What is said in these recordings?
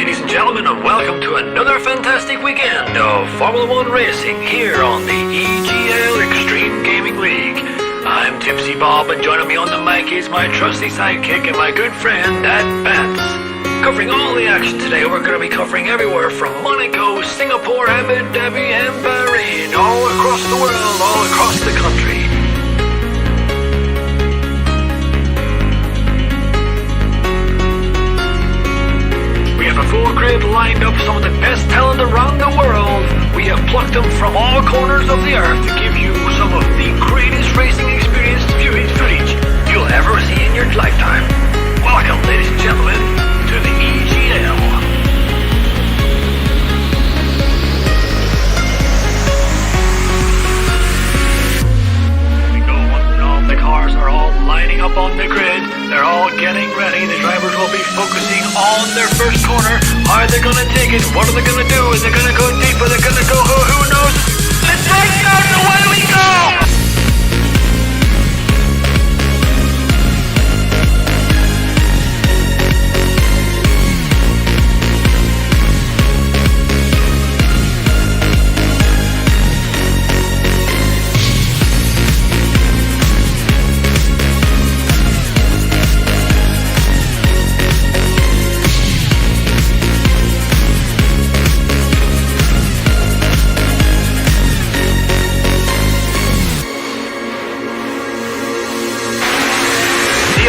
ladies and gentlemen, and welcome to another fantastic weekend of Formula One racing here on the EGL Extreme Gaming League. I'm Tipsy Bob, and joining me on the mic is my trusty sidekick and my good friend, Dad Vance. Covering all the action today, we're going to be covering everywhere from Monaco, Singapore, Abu Dhabi, and Bahrain, all across the world, all across the country. We have a full grid lined up, some of the best talent around the world. We have plucked them from all corners of the earth to give you some of the greatest racing experience footage you'll ever see in your lifetime. Welcome, ladies and gentlemen, to the EGL. There we go, once all the cars are all lining up on the grid. They're all getting ready. The drivers will be focusing on their first corner. Are they going to take it? What are they going to do? Is they going to go deep? Are they going to go? Who knows? Let's take it out and away we go!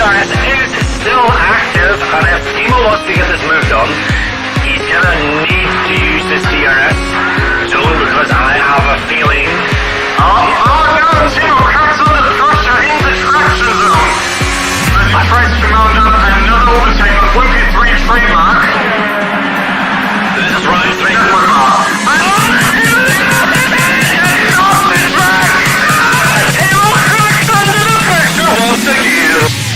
DRS is still active, and if Timo wants to get this moved on, he's gonna need to use this DRS zone because I have a feeling. Oh no, Timo, cancel the first, you're in the traction zone. I tried to mount up another overtake on 23 trademark. This is Ryan 3 trademark. It's off the track! Timo cracks under the pressure once again.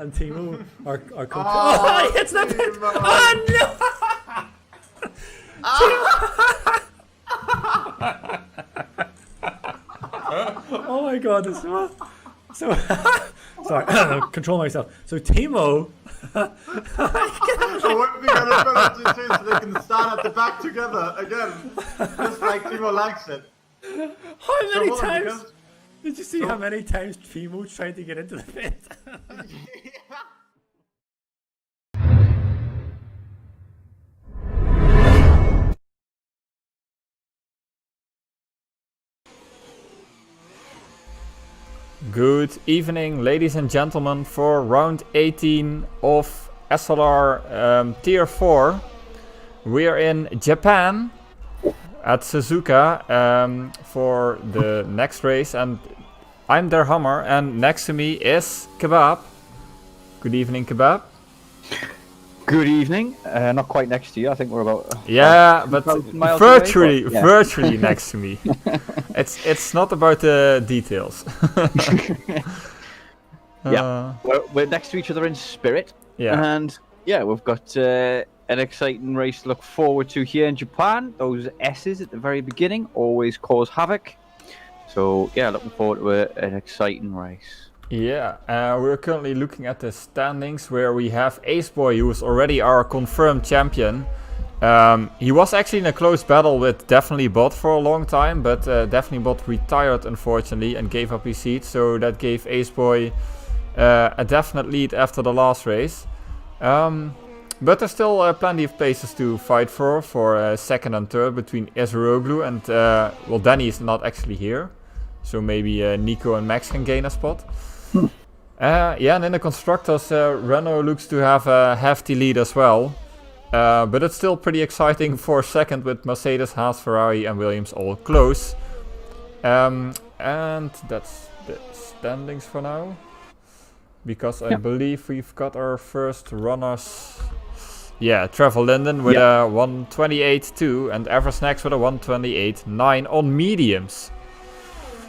And Timo are oh, it's not pit. Oh no! Oh my god, this is so sorry, control myself. So Timo So what are we gonna do so they can stand at the back together again? Just like Timo likes it. how many times did you see how many times Timo tried to get into the pit? Good evening, ladies and gentlemen, for round 18 of SLR Tier 4. We are in Japan at Suzuka for the next race, and I'm their Hammer, and next to me is Kebab. Good evening, Kebab. Good evening. Not quite next to you. I think we're about but miles virtually, away, but, yeah. virtually next to me. It's not about the details. Yeah, we're next to each other in spirit. Yeah. And yeah, we've got an exciting race to look forward to here in Japan. Those S's at the very beginning always cause havoc. So yeah, looking forward to an exciting race. Yeah, we're currently looking at the standings where we have Aceboy, who is already our confirmed champion. He was actually in a close battle with Definitely Bot for a long time, but Definitely Bot retired unfortunately and gave up his seat, so that gave Aceboy a definite lead after the last race. But there's still plenty of places to fight for second and third between Ezeroglu and, well, Danny is not actually here, so maybe Nico and Max can gain a spot. Yeah, and in the constructors, Renault looks to have a hefty lead as well. But it's still pretty exciting for second with Mercedes, Haas, Ferrari and Williams all close. And that's the standings for now. Because I believe we've got our first runners. Yeah, Trevor Linden with a 128.2 and Eversnacks with a 128.9 on mediums.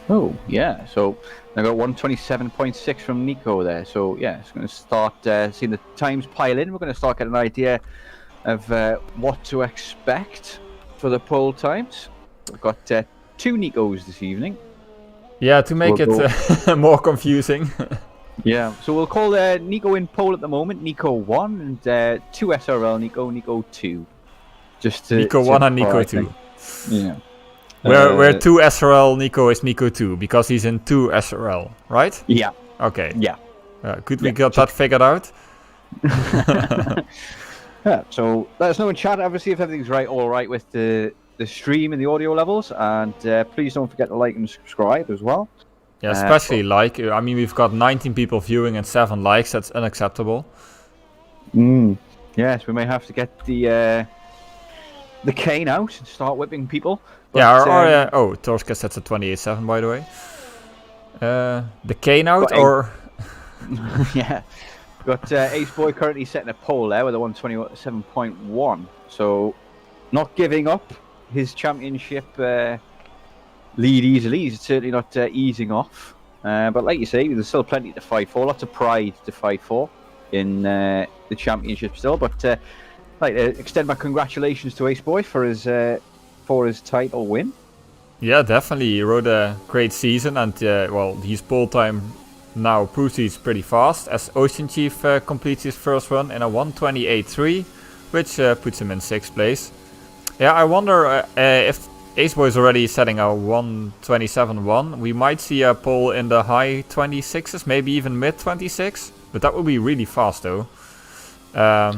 Oh, yeah. So I got 127.6 from Nico there. So, yeah, it's going to start seeing the times pile in. We're going to start getting an idea of what to expect for the poll times. We've got 2 Nicos this evening. Yeah, to make it more confusing. Yeah, so we'll call Nico in poll at the moment, Nico 1, and 2 SRL, Nico 2. Just to, Nico 1 and Nico 2. Yeah. Where 2 SRL, Nico is Nico 2, because he's in 2 SRL, right? Yeah. Okay. Yeah. Could we get that figured out? Yeah, so let us know in chat, obviously, if everything's all right with the stream and the audio levels, and please don't forget to like and subscribe as well. Yeah, especially I mean, we've got 19 people viewing and 7 likes. That's unacceptable. Yes, we may have to get the cane out and start whipping people. But, yeah, Torska sets a 28.7, by the way. The cane out, or... Yeah. We've got Ace Boy currently setting a poll there with a 127.1. So, not giving up his championship... lead easily. He's certainly not easing off. But like you say, there's still plenty to fight for. Lots of pride to fight for in the championship still. But I'd like to extend my congratulations to Ace Boy for his title win. Yeah, definitely. He rode a great season, and well, his pole time now proceeds pretty fast as Ocean Chief completes his first run in a 128.3, which puts him in 6th place. Yeah, I wonder if Ace Boy is already setting a 127.1. We might see a pole in the high 26s, maybe even mid 26, but that would be really fast though. Yeah,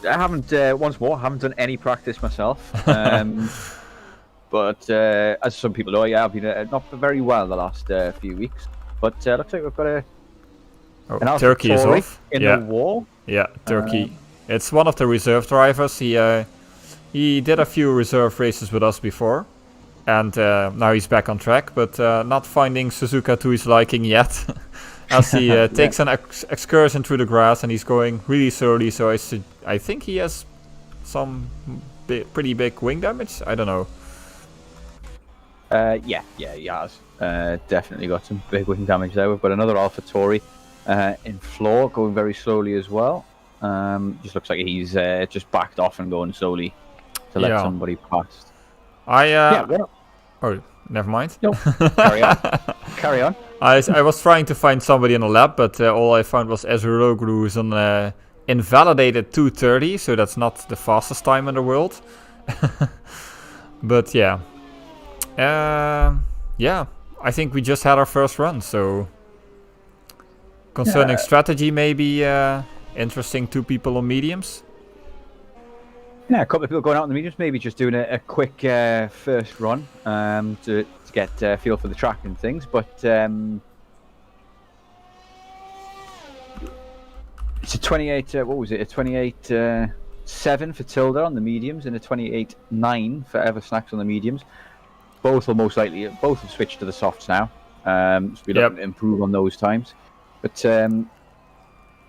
I haven't haven't done any practice myself. But as some people know, I've been not very well the last few weeks. But looks like we've got an Turkey is off in the wall. Yeah, Turkey. It's one of the reserve drivers. He did a few reserve races with us before, and now he's back on track, but not finding Suzuka to his liking yet. As he takes an excursion through the grass, and he's going really slowly, so I think he has some pretty big wing damage. I don't know. Yeah, he has. Definitely got some big wing damage there. We've got another AlphaTauri in floor, going very slowly as well. Just looks like he's just backed off and going slowly to let somebody past. Oh, never mind. Nope. Carry on. I was trying to find somebody in the lab, but all I found was Ezreal, who's on invalidated 2:30, so that's not the fastest time in the world. But yeah. I think we just had our first run, so concerning strategy, maybe interesting 2 people on mediums. Yeah, a couple of people going out on the mediums, maybe just doing a quick first run to get a feel for the track and things. But it's a 28. What was it? A 28.7 for Tilda on the mediums and a 28.9 for Eversnacks on the mediums. Both will most likely have switched to the softs now. So we're looking to improve on those times. But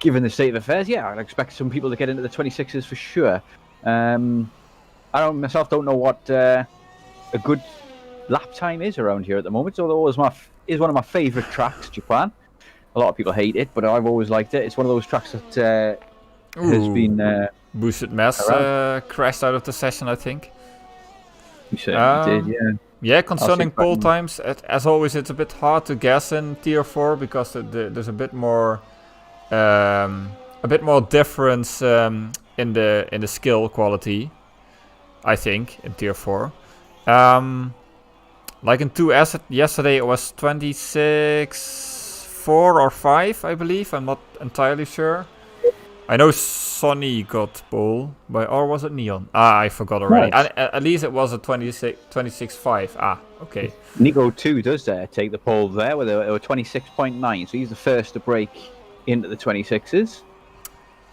given the state of affairs, I'd expect some people to get into the 26s for sure. I myself don't know what a good lap time is around here at the moment. Although it is one of my favourite tracks, Japan. A lot of people hate it, but I've always liked it. It's one of those tracks that has been Boosted Mass crashed out of the session, I think. We certainly did, yeah. Yeah, concerning pole times, as always, it's a bit hard to guess in Tier 4 because there's a bit more difference in the skill quality, I think, in Tier 4. Like in 2S yesterday, it was 26.4 or 5, I believe. I'm not entirely sure. I know Sonny got pole, or was it Neon? I forgot already. Nice. At least it was a 26.5. Okay. Nico 2 does take the pole there with a 26.9, so he's the first to break into the 26s.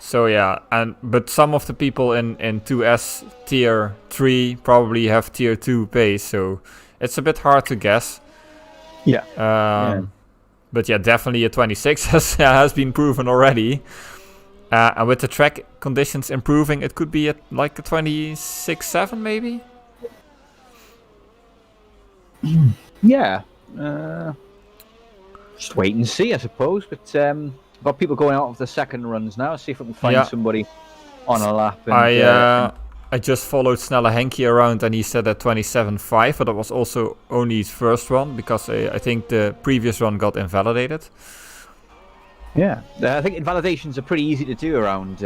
So yeah, but some of the people in 2S tier 3 probably have tier 2 pace, so it's a bit hard to guess. Yeah. But yeah, definitely a 26 has been proven already. And with the track conditions improving, it could be at like a 26.7 maybe? Yeah. Just wait and see, I suppose. But got people going out of the second runs now. See if I can find somebody on a lap. And, I just followed Snelle Henke around and he said at 27.5, but that was also only his first one because I think the previous one got invalidated. Yeah, I think invalidations are pretty easy to do around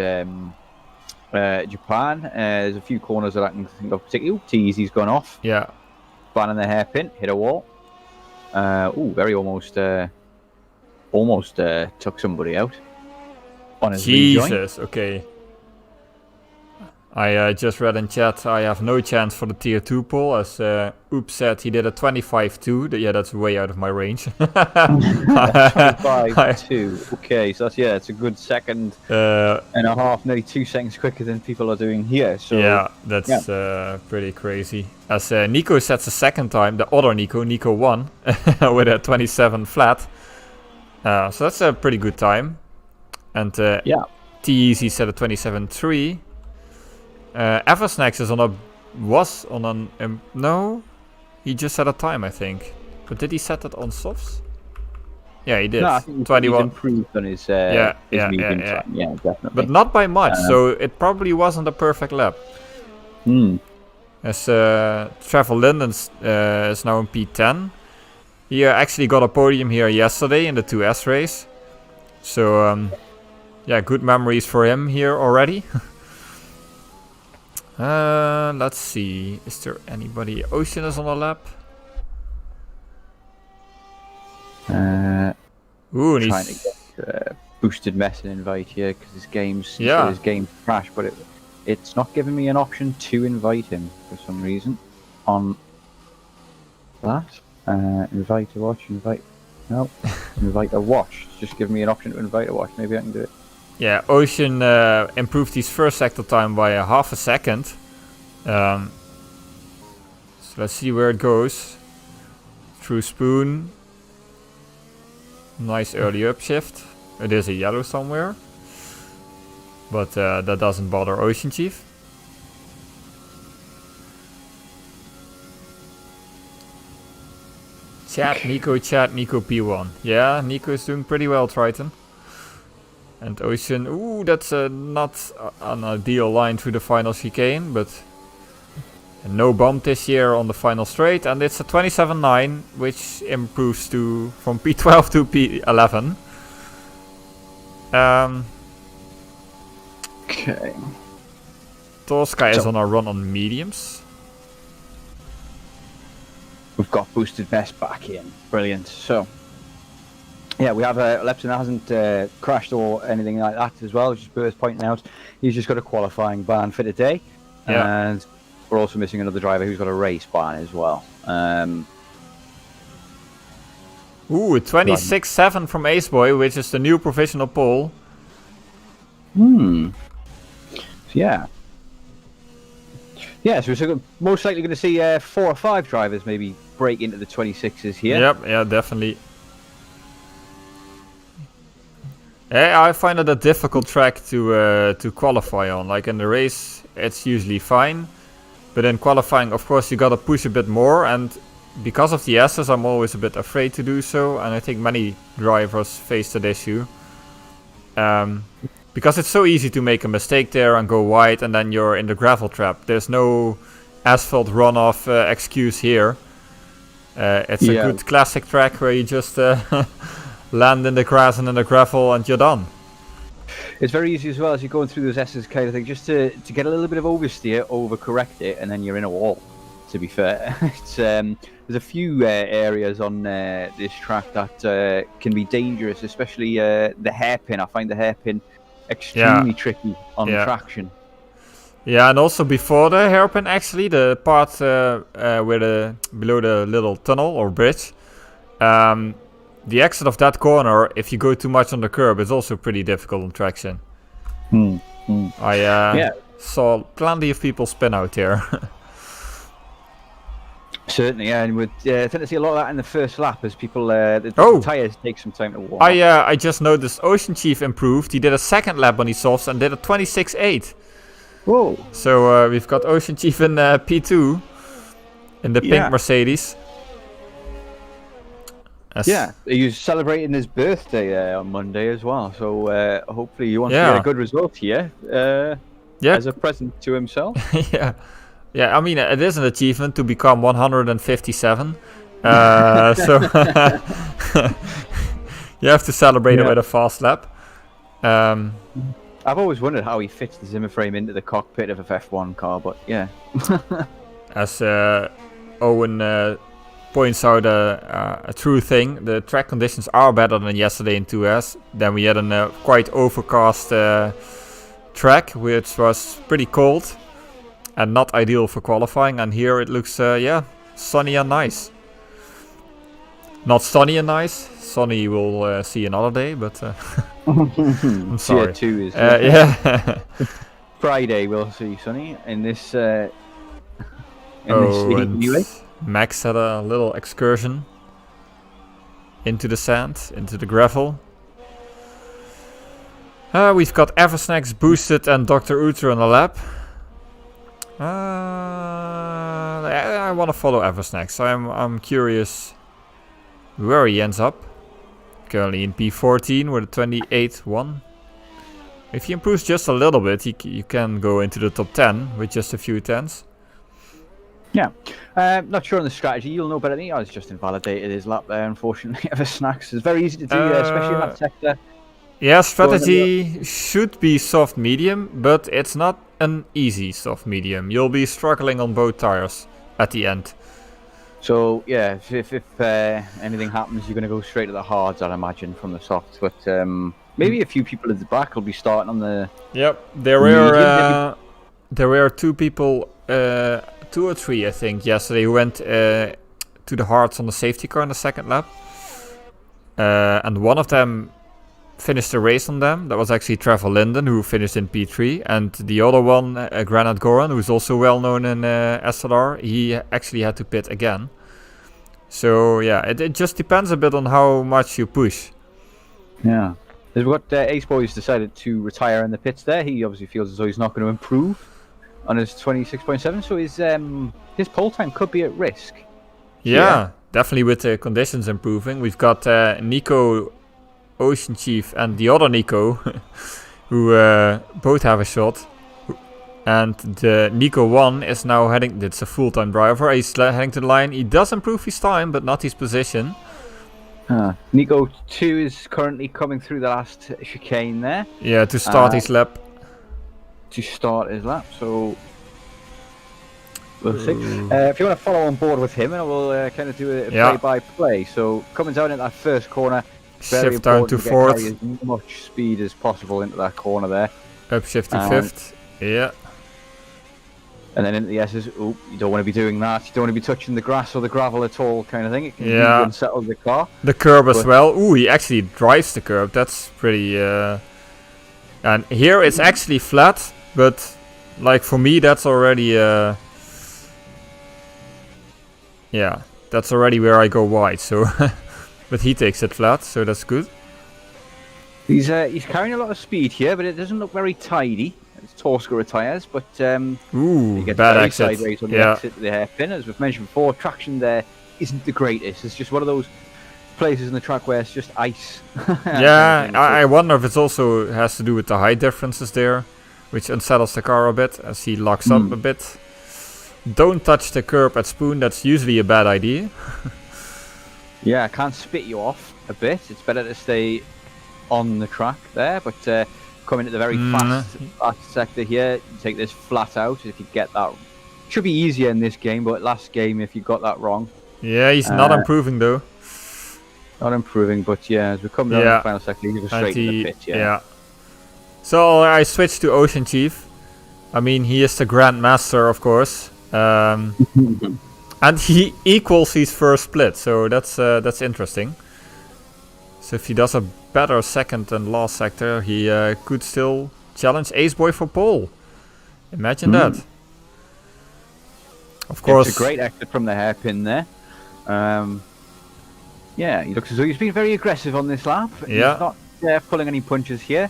Japan. There's a few corners that I can think of particularly. T-Easy's gone off. Yeah. Banning the hairpin, hit a wall. Very almost took somebody out on his Jesus, okay. I just read in chat, I have no chance for the tier 2 poll, as Oop said he did a 25.2. Yeah, that's way out of my range. 25.2. Okay, so it's a good second and a half, nearly 2 seconds quicker than people are doing here. So yeah, that's pretty crazy. As Nico sets a second time, the other Nico won with a 27 flat. So that's a pretty good time. And T-Easy set a 27.3. Eversnax was on an no, he just set a time I think. But did he set it on softs? Yeah, he did. No, I think 21. Improved on his medium time. Yeah, definitely. But not by much, so it probably wasn't a perfect lap. As Trevor Linden is now in P10. He actually got a podium here yesterday in the 2S race. So good memories for him here already. Let's see. Is there anybody? Ocean is on the lap. Trying to get boosted mess and invite here because his game crashed, but it's not giving me an option to invite him for some reason. On that, invite to watch, invite a watch. It's just giving me an option to invite a watch. Maybe I can do it. Yeah, Ocean improved his first sector time by a half a second. So let's see where it goes. Through Spoon. Nice early upshift. It is a yellow somewhere. But that doesn't bother Ocean Chief. Chat Nico P1. Yeah, Nico is doing pretty well, Triton. And Ocean, that's not an ideal line through the final chicane, but no bump this year on the final straight, and it's a 27.9, which improves from P12 to P11. Okay. Tosca is on a run on mediums. We've got boosted mess back in. Brilliant. So. Yeah, we have Lepton that hasn't crashed or anything like that as well. Just worth pointing out, he's just got a qualifying ban for today, and we're also missing another driver who's got a race ban as well. A 26.7 from Ace Boy, which is the new provisional pole. Yeah, so we're most likely going to see 4 or 5 drivers maybe break into the 26s here. Yep, yeah, definitely. I find it a difficult track to qualify on. Like in the race, it's usually fine, but in qualifying, of course, you gotta push a bit more. And because of the S's, I'm always a bit afraid to do so. And I think many drivers face that issue because it's so easy to make a mistake there and go wide, and then you're in the gravel trap. There's no asphalt runoff excuse here. It's a good classic track where you just land in the grass and in the gravel and you're done. It's very easy as well as you're going through those S's kind of thing, just to get a little bit of oversteer, overcorrect it, and then you're in a wall, to be fair. It's there's a few areas on this track that can be dangerous, especially the hairpin. I find the hairpin extremely tricky on traction. Yeah, and also before the hairpin, actually, the part below the little tunnel or bridge, the exit of that corner, if you go too much on the curb, is also pretty difficult on traction. I saw plenty of people spin out here. Certainly, yeah, and we'd tend to see a lot of that in the first lap as people, the tyres take some time to warm up. I just noticed Ocean Chief improved. He did a second lap on his softs and did a 26.8. Whoa. So we've got Ocean Chief in P2 in the pink Mercedes. He was celebrating his birthday on Monday as well, so hopefully he wants to get a good result here as a present to himself. Yeah, I mean, it is an achievement to become 157. So you have to celebrate it with a fast lap. I've always wondered how he fits the Zimmer frame into the cockpit of a F1 car, but yeah. As Owen points out a true thing, the track conditions are better than yesterday in 2S. Then we had a quite overcast track, which was pretty cold and not ideal for qualifying, and here it looks sunny and nice. Not sunny and nice. Sunny we'll see another day, but I'm sorry. Tier 2 is Friday we'll see sunny in this this heat. Max had a little excursion into the sand, into the gravel. We've got Eversnacks, Boosted and Dr. Ultra on the lap. I want to follow Eversnacks. I'm curious where he ends up. Currently in P14 with a 28.1. If he improves just a little bit, you can go into the top 10 with just a few tens. Yeah, not sure on the strategy. You'll know better than me. I was just invalidated his lap there, unfortunately. Eversnacks is very easy to do, especially in that sector. Yeah, strategy should be soft medium, but it's not an easy soft medium. You'll be struggling on both tires at the end. So yeah, if anything happens, you're going to go straight to the hards, I'd imagine, from the softs. But maybe a few people at the back will be starting on the. Yep, there were two people, 2 or 3, I think, yesterday who went to the hards on the safety car in the second lap, and one of them finished the race on them. That was actually Trevor Linden, who finished in P3, and the other one, Granat Goran, who's also well known in SLR, he actually had to pit again. So yeah, it just depends a bit on how much you push. Yeah, we've got Ace Boy's decided to retire in the pits there. He obviously feels as though he's not going to improve on his 26.7, so his pole time could be at risk. Yeah, definitely with the conditions improving. We've got Nico, Ocean Chief and the other Nico who both have a shot, and the Nico 1 is now heading, it's a full-time driver, he's heading to the line. He does improve his time but not his position. Nico 2 is currently coming through the last chicane there. Yeah, to start his lap. So we'll see. If you want to follow on board with him, and we'll kind of do a play-by-play. So coming down into that first corner, very shift down to fourth. Carry as much speed as possible into that corner there. Upshift to fifth. Yeah. And then into the S's. Oh, you don't want to be doing that. You don't want to be touching the grass or the gravel at all, kind of thing. It can really unsettle the car. The curb as well. Ooh, he actually drives the curb. That's pretty. And here it's actually flat, but like for me, that's already. Yeah, that's already where I go wide. So. But he takes it flat, so that's good. He's carrying a lot of speed here, but it doesn't look very tidy. It's Torsker tyres, but ooh, he gets bad very exit. sideways on the exit to the hairpin. As we've mentioned before, traction there isn't the greatest. It's just one of those places in the track where it's just ice. Yeah, I wonder if it also has to do with the height differences there, which unsettles the car a bit as he locks up a bit. Don't touch the curb at Spoon. That's usually a bad idea. Yeah, I can't spit you off a bit. It's better to stay on the track there, but coming at the very fast sector here, you take this flat out. If you get that, should be easier in this game, but last game, if you got that wrong. Yeah, he's not improving though. Not improving, but yeah, as we come down to the final sector, you go straight to the pit. Yeah. So I switched to Ocean Chief. I mean, he is the Grand Master, of course. And he equals his first split, so that's interesting. So if he does a better second and last sector, he could still challenge Ace Boy for pole. Imagine that. Of course. It's a great exit from the hairpin there. Yeah, he looks as though he's been very aggressive on this lap. Yeah. He's not pulling any punches here.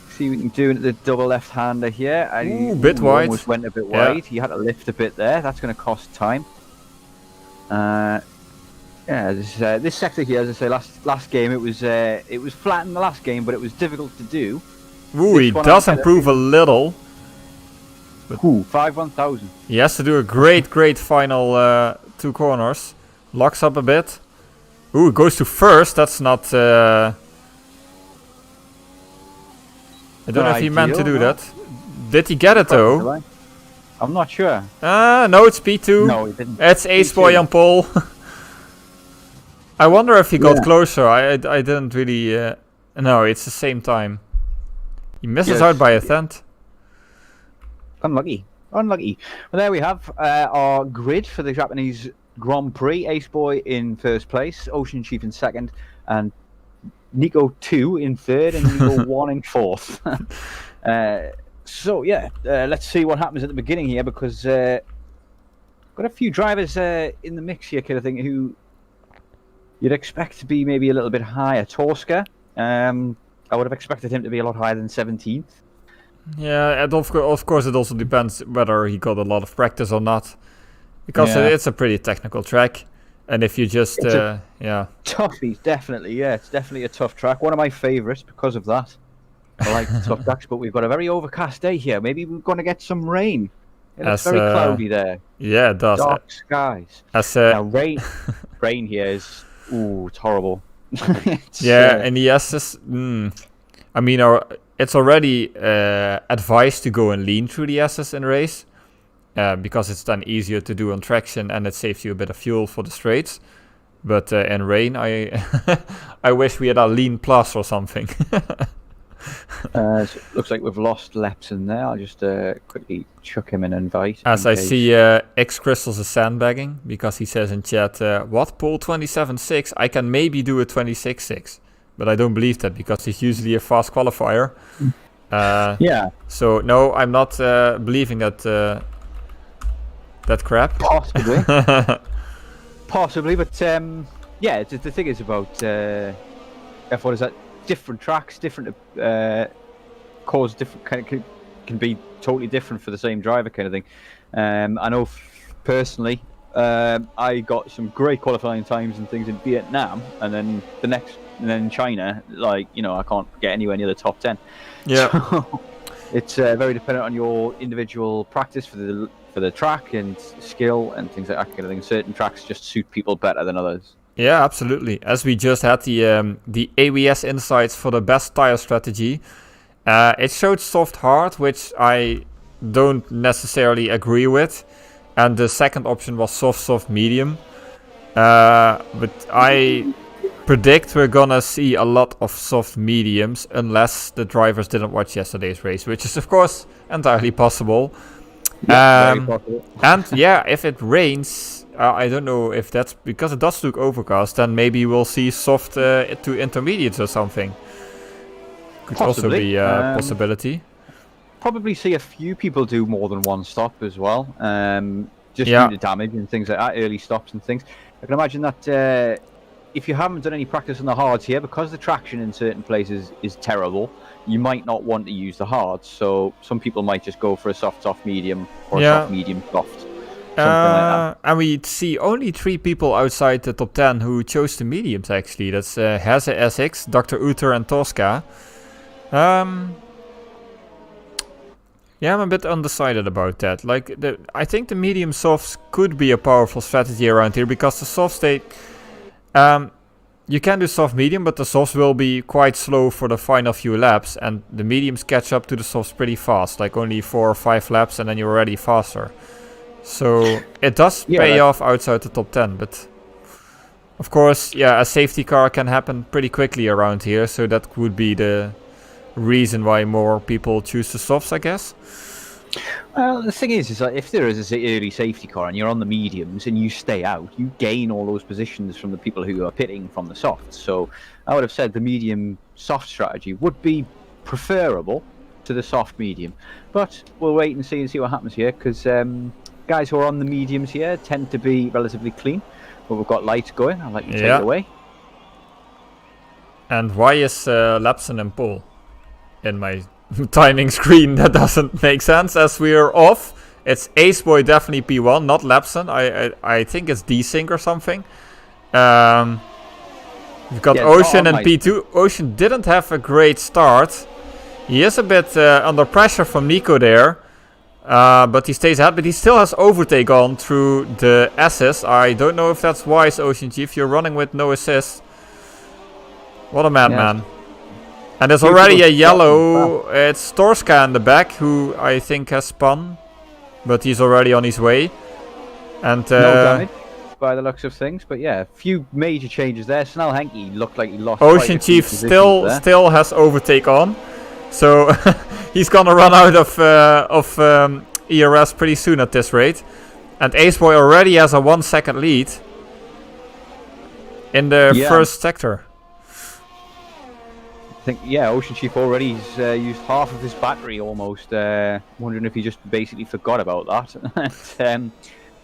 See what we can do with the double left-hander here. Ooh, bit wide. Almost went a bit Yeah. wide. He had to lift a bit there. That's going to cost time. Yeah, this sector here, as I say, last game it was flat in the last game, but it was difficult to do. Ooh, he does improve a little. Ooh, 5-1000. He has to do a great final 2 corners. Locks up a bit. Ooh, goes to first. That's not... I don't know if he meant to do that. Did he get it though? I'm not sure. No, it's P2. No, he didn't. It's Ace Boy on pole. I wonder if he got closer. I didn't really... no, it's the same time. He misses out by a tenth. Unlucky. Unlucky. Well, there we have our grid for the Japanese Grand Prix. Ace Boy in first place, Ocean Chief in second, and Nico 2 in third, and Nico 1 in fourth. So, yeah, let's see what happens at the beginning here, because got a few drivers in the mix here, kind of thing, who you'd expect to be maybe a little bit higher. Torska, I would have expected him to be a lot higher than 17th. Yeah, and of course it also depends whether he got a lot of practice or not. Because it's a pretty technical track. And if you just, Toughy, definitely, yeah. It's definitely a tough track. One of my favourites because of that. I like the tough tracks, but we've got a very overcast day here. Maybe we're going to get some rain. It's very cloudy there. Yeah, it does. Dark skies. Now, rain here is, it's horrible. And the S's, I mean, it's already advised to go and lean through the S's in race. Because it's then easier to do on traction and it saves you a bit of fuel for the straights. But in rain, I wish we had a lean plus or something. So it looks like we've lost Leps in there. I'll just quickly chuck him an invite. As I see X Crystals is sandbagging because he says in chat, what pole 27.6? I can maybe do a 26.6. But I don't believe that because he's usually a fast qualifier. So no, I'm not believing that... that crap? Possibly. Possibly, but yeah, the thing is about F1 is that different tracks, different cause different can be totally different for the same driver kind of thing. I know personally, I got some great qualifying times and things in Vietnam, and then in China, like, you know, I can't get anywhere near the top 10. Yeah. So, it's very dependent on your individual practice for the track and skill and things like that kind of thing. Certain tracks just suit people better than others. Yeah, absolutely. As we just had the ABS insights for the best tire strategy, it showed soft hard, which I don't necessarily agree with, and the second option was soft medium. But I predict we're gonna see a lot of soft mediums unless the drivers didn't watch yesterday's race, which is of course entirely possible. Very possible. And yeah, if it rains, I don't know if that's because it does look overcast, then maybe we'll see soft to intermediates or something. Could also be a possibility. Probably see a few people do more than one stop as well, just due to damage and things like that, early stops and things. I can imagine that if you haven't done any practice on the hards here, because the traction in certain places is terrible, you might not want to use the hards, so some people might just go for a soft medium or a soft medium soft, something like that. And we see only 3 people outside the top 10 who chose the mediums actually. That's Heze SX, Dr. Uther and Tosca. Yeah, I'm a bit undecided about that. Like, I think the medium softs could be a powerful strategy around here because the softs, you can do soft medium, but the softs will be quite slow for the final few laps, and the mediums catch up to the softs pretty fast, like only 4 or 5 laps, and then you're already faster. So it does pay off outside the top 10, but of course, a safety car can happen pretty quickly around here, so that would be the reason why more people choose the softs, I guess. Well, the thing is that if there is an early safety car and you're on the mediums and you stay out, you gain all those positions from the people who are pitting from the softs. So I would have said the medium soft strategy would be preferable, to the soft medium. But we'll wait and see what happens here, because guys who are on the mediums here tend to be relatively clean. But we've got lights going. I'll let you take it away. And why is Lapson in pole in my timing screen? That doesn't make sense, as we are off. It's Aceboy definitely P1, not Lapson. I think it's desync or something. We've got Ocean and P2. Ocean didn't have a great start. He is a bit under pressure from Nico there. But he stays ahead, but he still has overtake on through the assist. I don't know if that's wise, Ocean Chief. You're running with no assist. What a madman. And there's already a yellow. It's Torska in the back, who I think has spun. But he's already on his way. And no damage by the looks of things. But yeah, a few major changes there. Snell Henke looked like he lost. Ocean Chief still has overtake on. So he's gonna run out of ERS pretty soon at this rate. And Aceboy already has a 1 second lead in the first sector. I think, Ocean Chief already used half of his battery almost. Wondering if he just basically forgot about that and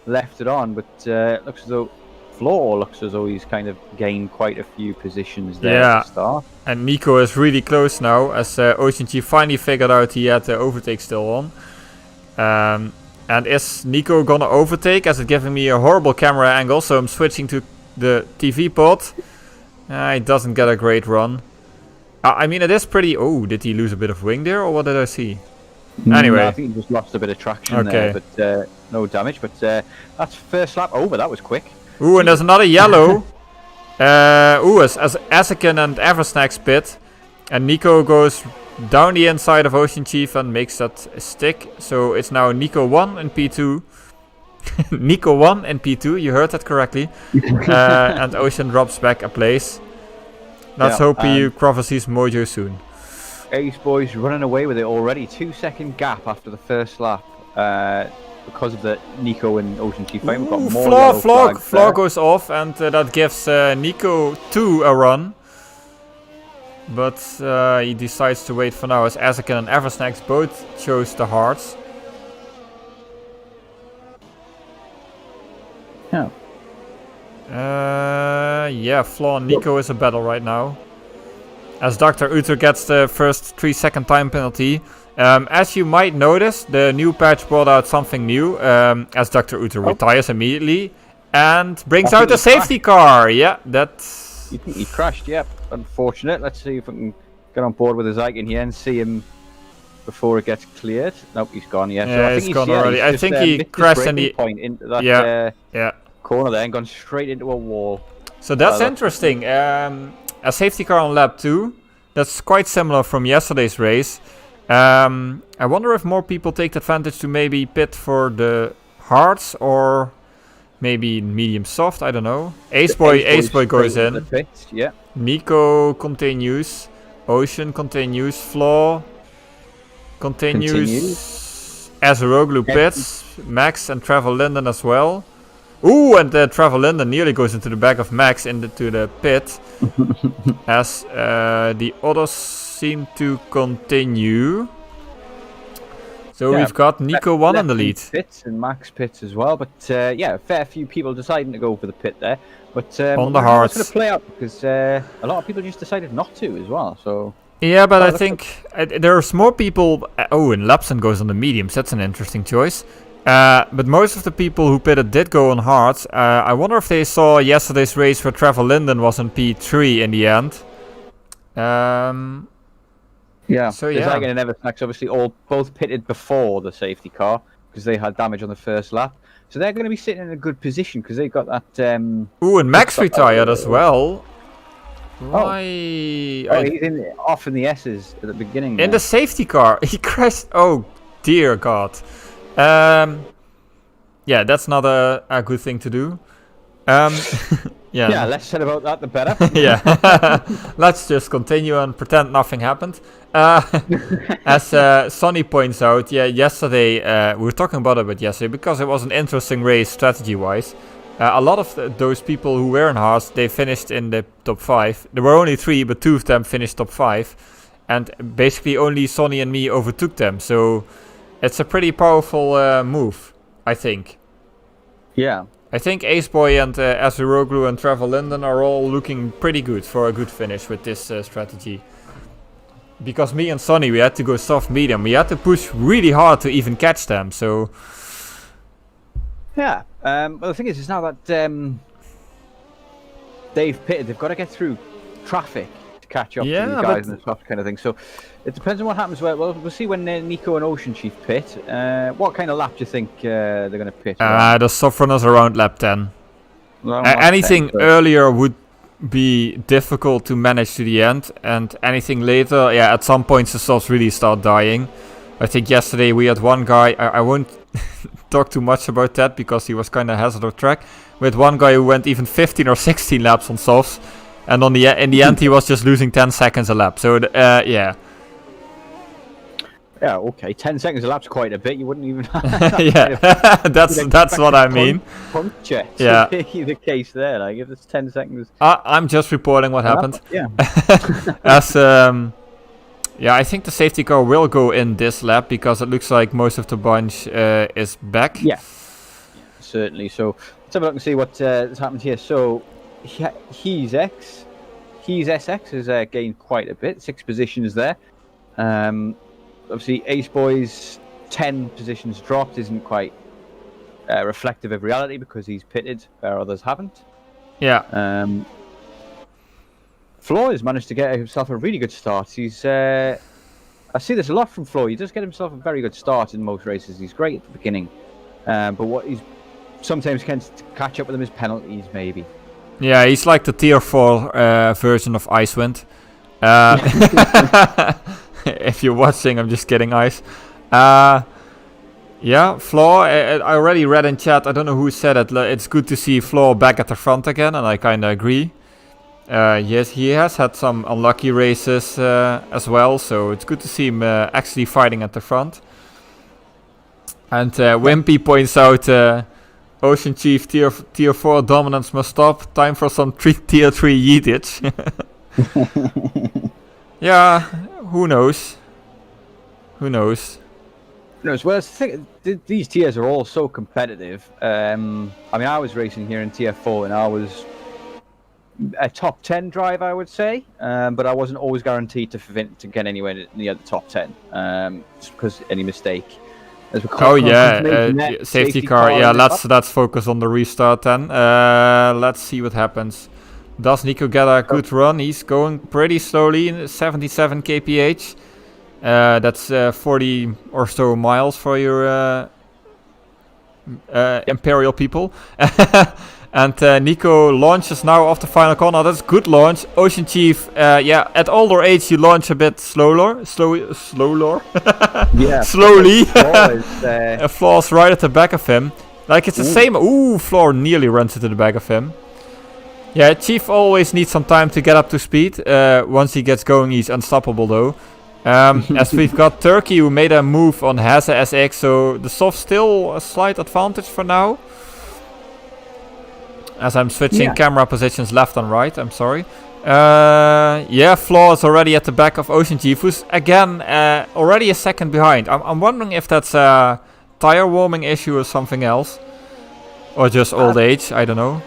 left it on. But looks as though Floor looks as though he's kind of gained quite a few positions there at the start. And Nico is really close now, as Ocean Chief finally figured out he had the overtake still on. And is Nico gonna overtake? As it's giving me a horrible camera angle, so I'm switching to the TV pod. He doesn't get a great run. I mean, it is pretty... Oh, did he lose a bit of wing there, or what did I see? Anyway. No, I think he just lost a bit of traction there, but no damage. But that's first lap over. That was quick. Ooh, and there's another yellow. As Essican and Eversnack's pit. And Nico goes down the inside of Ocean Chief and makes that stick. So it's now Nico 1 and P2. Nico 1 and P2, you heard that correctly. And Ocean drops back a place. Let's hope he recovers his mojo soon. Aceboy's running away with it already. 2 second gap after the first lap. Because of the Nico and Ocean Chief fight. We've got more Floor goes off, and that gives Nico 2 a run. But he decides to wait for now, as Essican and Eversnacks both chose the hards. Flaw and Nico is a battle right now. As Dr. Uther gets the first 3 second time penalty. As you might notice, the new patch brought out something new. As Dr. Uther retires immediately and brings out a safety car. Yeah, that's... You think he crashed? Yep, unfortunate. Let's see if we can get on board with his Icon here and see him before it gets cleared. Nope, he's gone. So I think he's gone already. I think he crashed in the point into that corner there and gone straight into a wall. So that's interesting. A safety car on lap 2. That's quite similar from yesterday's race. I wonder if more people take advantage to maybe pit for the hards or maybe medium soft. I don't know. Aceboy goes in. Nico continues. Ocean continues. Flaw continues. Azaroglu pits. Max and Trevor Linden as well. Ooh, and Trevor Linden nearly goes into the back of Max into the pit. As the others seem to continue. So we've got Nico 1 in the lead. Pits and Max pits as well. But a fair few people deciding to go for the pit there. But on the hards. It's going to play out because a lot of people just decided not to as well. So yeah, but I think there's more people. And Lapson goes on the mediums. That's an interesting choice. But most of the people who pitted did go on hards. I wonder if they saw yesterday's race where Trevor Linden was in P3 in the end. So Zygon and Eversnax obviously both pitted before the safety car because they had damage on the first lap. So they're going to be sitting in a good position because they got that. And Max retired as well. Why? He's off in the S's at the beginning. In the safety car, he crashed. Oh dear God. That's not a good thing to do. Less said about that, the better. Let's just continue and pretend nothing happened. As Sonny points out, yesterday, we were talking about it yesterday because it was an interesting race strategy-wise. A lot of those people who were in hards, they finished in the top 5. There were only 3, but 2 of them finished top 5. and basically only Sonny and me overtook them. So it's a pretty powerful move, I think. Yeah. I think Aceboy and Azuroglu and Trevor Linden are all looking pretty good for a good finish with this strategy. Because me and Sonny, we had to go soft medium. We had to push really hard to even catch them. So yeah. Well, the thing is, it's now that they've pitted, they've got to get through traffic to catch up to these guys in the soft kind of thing. So it depends on what happens. Well, we'll see when Nico and Ocean Chief pit. What kind of lap do you think they're going to pit? The soft runners around lap 10. Anything 10, earlier would be difficult to manage to the end, and anything later, at some points the softs really start dying. I think yesterday we had one guy, I won't talk too much about that because he was kind of hazard of track. We had one guy who went even 15 or 16 laps on softs, and in the end he was just losing 10 seconds a lap. So yeah. Yeah, okay. 10 seconds a lap's quite a bit. You wouldn't even. That's what I mean. Puncture. Yeah. The case there. Like if it's 10 seconds. I'm just reporting what happened. Yeah. I think the safety car will go in this lap because it looks like most of the bunch is back. Yeah, certainly. So let's have a look and see what has happened here. So he's SX has gained quite a bit, 6 positions there. Obviously, Aceboy's 10 positions dropped isn't quite reflective of reality because he's pitted where others haven't. Yeah. Flo has managed to get himself a really good start. I see this a lot from Flo. He does get himself a very good start in most races. He's great at the beginning. But what he's sometimes tends to catch up with him is penalties, maybe. Yeah, he's like the tier 4 version of Icewind. If you're watching, I'm just kidding, Ice. Yeah, Flo, I already read in chat, I don't know who said it, it's good to see Flo back at the front again, and I kind of agree. Yes, he has had some unlucky races as well, so it's good to see him actually fighting at the front. And Wimpy points out, Ocean Chief tier 4 dominance must stop, time for some tier 3 yeetage. Yeah, who knows? Who knows? Well, these tiers are all so competitive. I mean, I was racing here in tier 4 and I was a top 10 drive, I would say, but I wasn't always guaranteed to get anywhere near the top 10, just because any mistake. Safety car. Yeah, let's focus on the restart then. Let's see what happens. Does Nico get a good run? He's going pretty slowly, 77 kph. That's 40 or so miles for your Imperial people. And Nico launches now off the final corner. That's good launch. Ocean Chief, at older age you launch a bit slower. Yeah. Slowly. Floor's right at the back of him. Like it's the same. Ooh, Floor nearly runs into the back of him. Yeah, Chief always needs some time to get up to speed. Once he gets going, he's unstoppable though. As we've got Turkey who made a move on Haze SX, so the soft still a slight advantage for now. As I'm switching camera positions left and right, I'm sorry. Flaw is already at the back of Ocean Chief, who's again already a second behind. I'm wondering if that's a tire warming issue or something else. Or just old age, I don't know.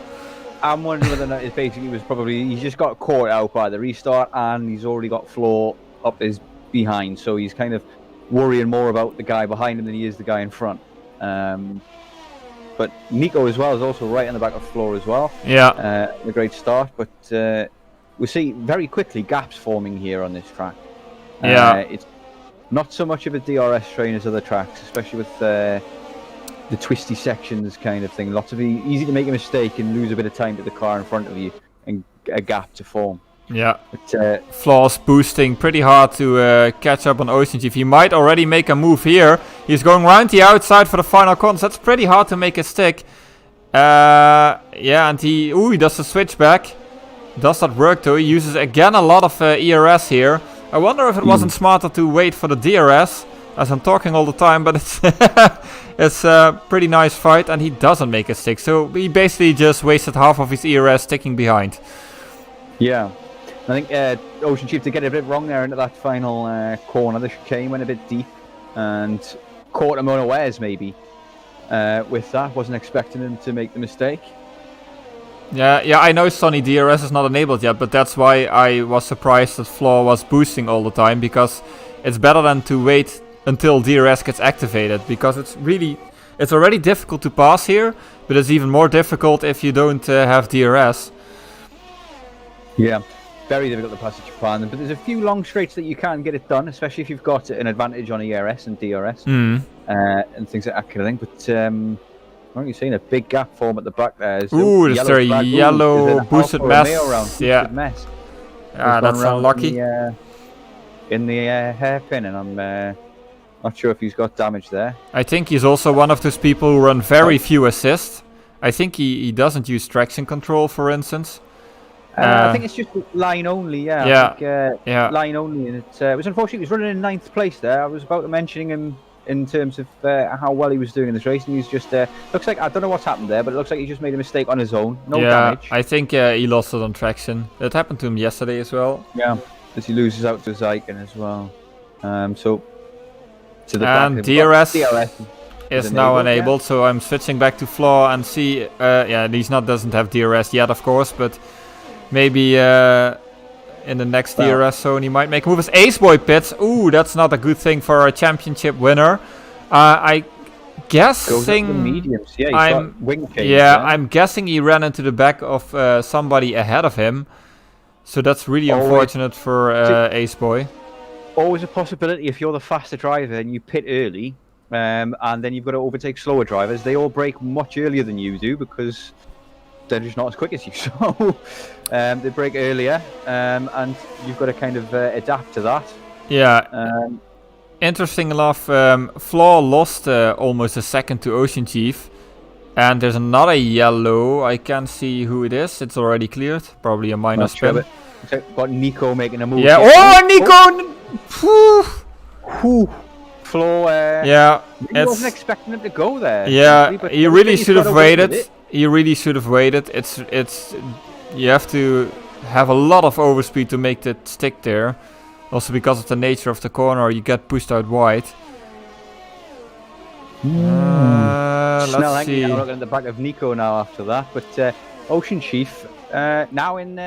I'm wondering whether or not it basically was he just got caught out by the restart and he's already got Flaw up his behind, so he's kind of worrying more about the guy behind him than he is the guy in front. But Nico as well is also right on the back of Flaw as well. Yeah. A great start, but we see very quickly gaps forming here on this track. It's not so much of a DRS train as other tracks, especially with the twisty sections kind of thing. Easy to make a mistake and lose a bit of time to the car in front of you and a gap to form. Yeah, but, Flaw's boosting pretty hard to catch up on Ocean Chief. He might already make a move here. He's going round the outside for the final corner. That's pretty hard to make it stick. And he does the switchback. Does that work though? He uses again a lot of ERS here. I wonder if it wasn't smarter to wait for the DRS, as I'm talking all the time, but it's a pretty nice fight, and he doesn't make it stick. So he basically just wasted half of his ERS sticking behind. Yeah. I think Ocean Chief did get it a bit wrong there into that final corner. The chicane went a bit deep and caught him unawares maybe. With that, wasn't expecting him to make the mistake. Yeah, I know Sonny DRS is not enabled yet, but that's why I was surprised that Flaw was boosting all the time, because it's better than to wait until DRS gets activated, because it's already difficult to pass here, but it's even more difficult if you don't have DRS. Yeah, very difficult to pass at Japan, but there's a few long straights that you can get it done, especially if you've got an advantage on ERS and DRS and things like that kind of thing. But aren't you seeing a big gap form at the back there? Ooh, there's their yellow boosted mess. Yeah, mess. That's unlucky. In the hairpin, and I'm not sure if he's got damage there. I think he's also one of those people who run very few assists. I think he doesn't use traction control, for instance. I think it's just line only, yeah. Line only, and it was unfortunate. He was running in 9th place there. I was about to mentioning him in terms of how well he was doing in this race, and he's just looks like, I don't know what's happened there, but it looks like he just made a mistake on his own. No damage. I think he lost it on traction. That happened to him yesterday as well. Yeah, as he loses out to Zyken as well. So to the and DRS is now enabled, so I'm switching back to Flaw and see. He's doesn't have DRS yet, of course, but maybe in the next DRS zone he might make a move. As Ace Boy pits. Ooh, that's not a good thing for a championship winner. I guessing mediums. Yeah, I'm guessing he ran into the back of somebody ahead of him. So that's really unfortunate for Ace Boy. Always a possibility if you're the faster driver and you pit early, and then you've got to overtake slower drivers. They all brake much earlier than you do because they're just not as quick as you. So they brake earlier, and you've got to kind of adapt to that. Yeah. Interesting enough, Flaw lost almost a second to Ocean Chief. And there's another yellow. I can't see who it is. It's already cleared. Probably a minor spin. Got Nico making a move. Yeah. Oh, Nico! Flaw. Yeah. I wasn't expecting him to go there. Yeah. He really should have waited. He really should have waited. It's. You have to have a lot of overspeed to make that stick there. Also because of the nature of the corner, you get pushed out wide. Let's see. I'm looking at the back of Nico now after that, but Ocean Chief now in.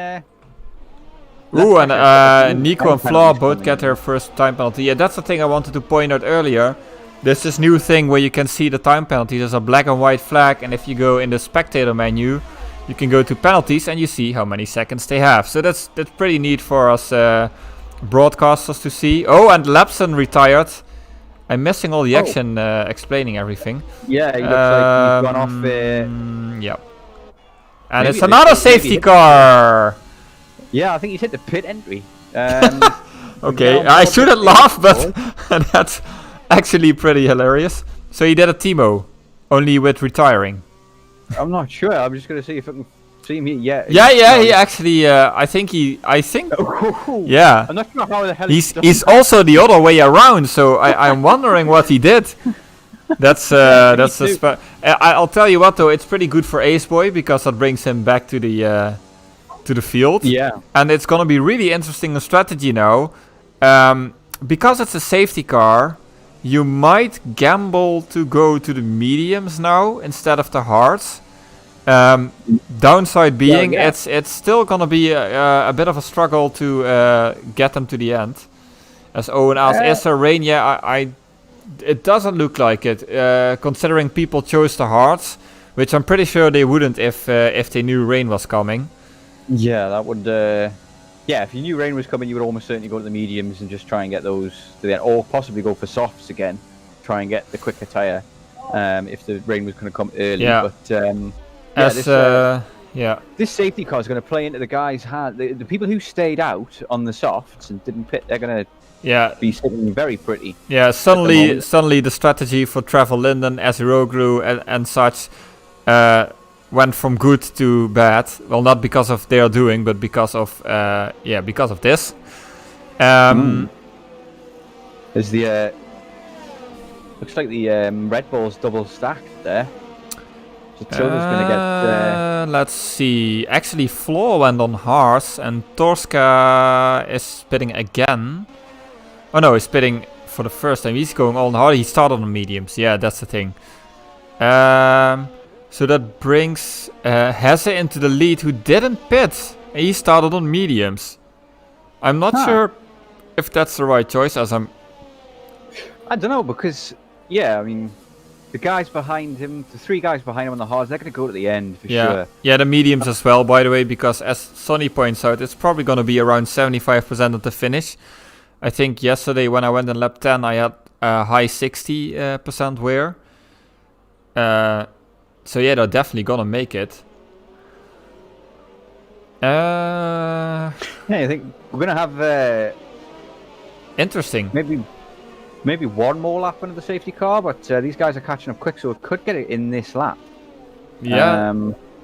Ooh, and Nico and Flaw both get their first time penalty. Yeah, that's the thing I wanted to point out earlier. There's this new thing where you can see the time penalty. There's a black and white flag, and if you go in the spectator menu, you can go to penalties and you see how many seconds they have. So that's pretty neat for us broadcasters to see. Oh, and Lapson retired. I'm missing all the action explaining everything. Yeah, he looks like he's gone off. Yeah. And it's another safety car! Yeah, I think he's hit the pit entry. Okay, I shouldn't laugh, but that's actually pretty hilarious. So he did a Timo, only with retiring. I'm not sure, I'm just going to see if I can see him here. Yeah, he actually, I think, yeah. I'm not sure how the hell he's also the other way around, so I'm wondering what he did. I'll tell you what though, it's pretty good for Ace Boy because that brings him back to the field. Yeah. And it's gonna be really interesting in strategy now, because it's a safety car. You might gamble to go to the mediums now instead of the hards. Downside being, it's still gonna be a bit of a struggle to get them to the end. As Owen asked, is there rain? Yeah, it doesn't look like it, considering people chose the hards, which I'm pretty sure they wouldn't if they knew rain was coming. Yeah, that would. Yeah, if you knew rain was coming, you would almost certainly go to the mediums and just try and get those to the end, or possibly go for softs again, try and get the quicker tyre if the rain was going to come early. Yeah. But this safety car is going to play into the guys' hand. The people who stayed out on the softs and didn't pit, they're going to be sitting very pretty. Yeah, suddenly the strategy for Trevor Linden, Aziroglu and such went from good to bad. Well, not because of their doing, but because of this. There's the looks like the Red Bull's double stacked there. So Tilda's going to get... Let's see. Actually, Floor went on hards, and Torska is spitting again. Oh no, he's spitting for the first time. He's going on hard. He started on mediums. Yeah, that's the thing. So that brings Hesse into the lead, who didn't pit. He started on mediums. I'm not sure if that's the right choice, as I don't know, because, yeah, I mean, the guys behind him, the 3 guys behind him on the hards, they're going to go to the end for sure. Yeah, the mediums as well, by the way, because as Sonny points out, it's probably going to be around 75% at the finish. I think yesterday when I went in lap 10, I had a high 60% wear. So yeah, they're definitely going to make it. Yeah, I think we're going to have... interesting. Maybe one more lap under the safety car, but these guys are catching up quick, so it could get it in this lap. Yeah,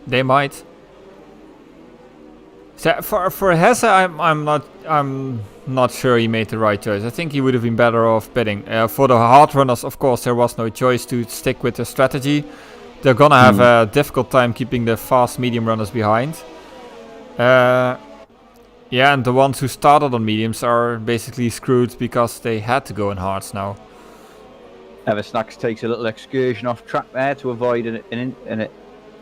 they might. So for Hesse, I'm not sure he made the right choice. I think he would have been better off pitting. For the hard runners, of course, there was no choice to stick with the strategy. They're gonna have a difficult time keeping the fast medium runners behind. Yeah, and the ones who started on mediums are basically screwed because they had to go in hards now. Eversnacks takes a little excursion off track there to avoid a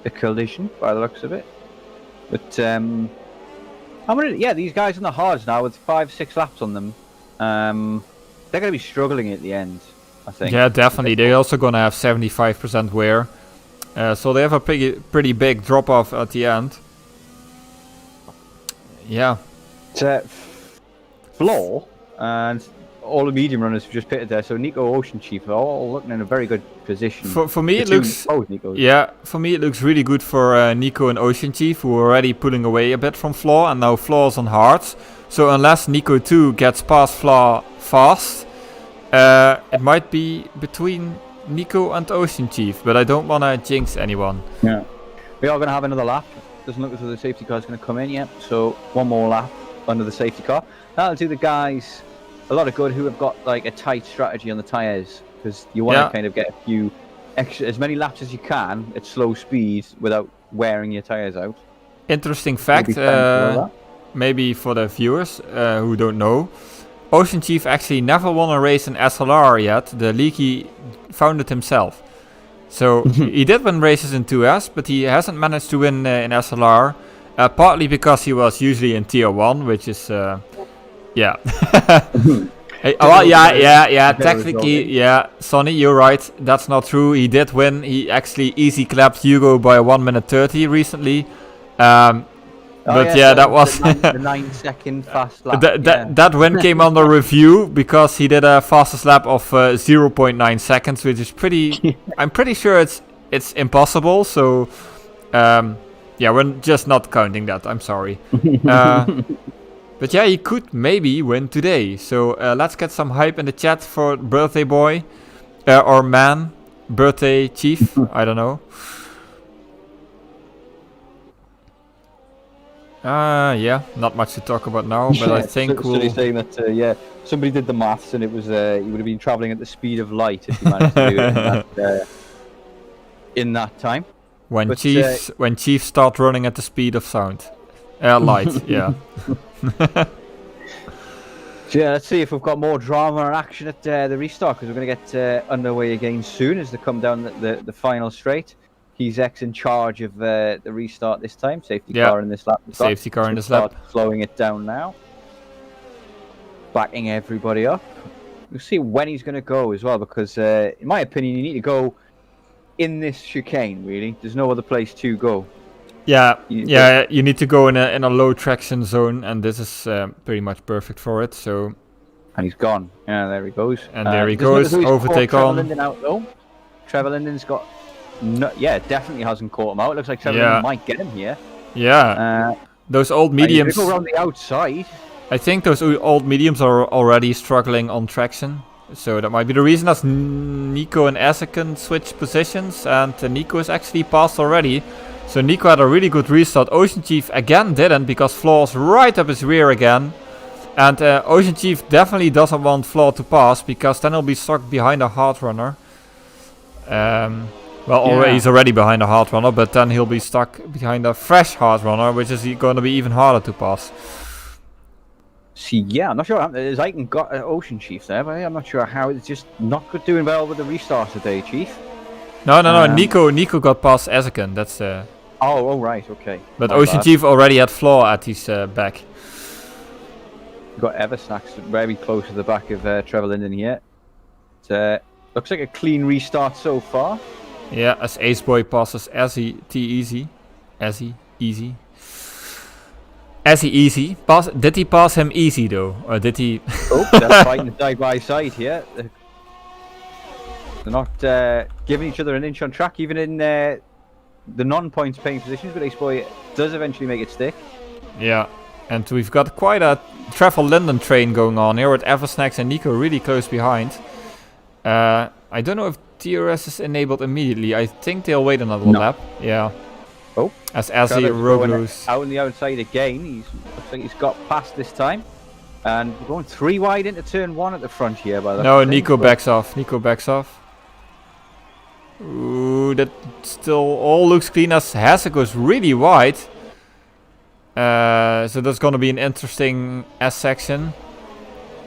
collision by the looks of it. But these guys on the hards now with 5-6 laps on them, they're going to be struggling at the end, I think. Yeah, definitely. They're also going to have 75% wear, so they have a pretty big drop off at the end. Yeah. Floor and all the medium runners have just pitted there, so Nico, Ocean Chief are all looking in a very good position. For me, it looks for me it looks really good for Nico and Ocean Chief, who are already pulling away a bit from Floor, and now Floor's on hards. So unless Nico 2 gets past Floor fast, it might be between Nico and Ocean Chief, but I don't want to jinx anyone. Yeah, we are going to have another lap. Doesn't look as though the safety car is going to come in yet, so one more lap under the safety car. That'll do the guys a lot of good who have got like a tight strategy on the tyres, because you want to kind of get a few extra, as many laps as you can at slow speed without wearing your tyres out. Interesting fact, maybe for the viewers who don't know, Ocean Chief actually never won a race in SLR yet. The league he founded himself. So he did win races in 2S, but he hasn't managed to win in SLR. Partly because he was usually in Tier 1, which is, yeah. Hey, well, yeah, technically, yeah, Sonny, you're right. That's not true. He did win. He actually easy clapped Hugo by 1 minute 30 recently. But yeah, that was the 9-second fast lap. That win came under review because he did a fastest lap of 0.9 seconds, which is pretty. I'm pretty sure it's impossible. So, yeah, we're just not counting that. I'm sorry. But yeah, he could maybe win today. So let's get some hype in the chat for birthday boy or man, birthday chief. I don't know. Yeah, not much to talk about now, but I think we'll... He's saying that, somebody did the maths and it was, he would have been travelling at the speed of light if he managed to do it in that time. When Chiefs start running at the speed of sound. Light, yeah. So yeah, let's see if we've got more drama and action at the restart, because we're going to get underway again soon as they come down the final straight. He's in charge of the restart this time. Safety car in this lap. Safety car in this lap. Slowing it down now. Backing everybody up. We'll see when he's going to go as well, because in my opinion, you need to go in this chicane, really. There's no other place to go. Yeah, you need to go in a low traction zone, and this is pretty much perfect for it. So, and he's gone. Yeah, there he goes. And there he goes. Overtake on. Trevor Linden out though. Trevor Linden's got. No, definitely hasn't caught him out. It looks like Trevor Linden might get him here. Yeah. Those old mediums. Go around the outside. I think those old mediums are already struggling on traction. So that might be the reason that Nico and Eze can switch positions, and Nico is actually passed already. So Nico had a really good restart. Ocean Chief again didn't, because Floor's right up his rear again. And Ocean Chief definitely doesn't want Floor to pass, because then he'll be stuck behind a hard runner. Well, he's already behind a hard runner, but then he'll be stuck behind a fresh hard runner, which is going to be even harder to pass. See, yeah, I'm not sure. Zeiken got Ocean Chief there, but I'm not sure how. It's just not good doing well with the restarts today, Chief. No. Nico got past Ezekin. That's Oh, right, okay. But Ocean Chief already had Floor at his back. Got Eversnacks very close to the back of Trevor Linden here. Looks like a clean restart so far. Yeah, as Ace Boy passes Easy. Easy. Did he pass him easy though, or did he? Oh, they're fighting side by side here. They're not giving each other an inch on track, even in the non-points paying positions. But Ace Boy does eventually make it stick. Yeah, and we've got quite a Trevor Linden train going on here with Eversnacks and Nico really close behind. I don't know if DRS is enabled immediately. I think they'll wait another lap. Yeah. Oh, as he Roblo's out on the outside again. Looks like he's got past this time, and we're going 3 wide into turn 1 at the front here. By the no, Nico backs off. Ooh, that still all looks clean as Hesse goes really wide. So that's going to be an interesting S section.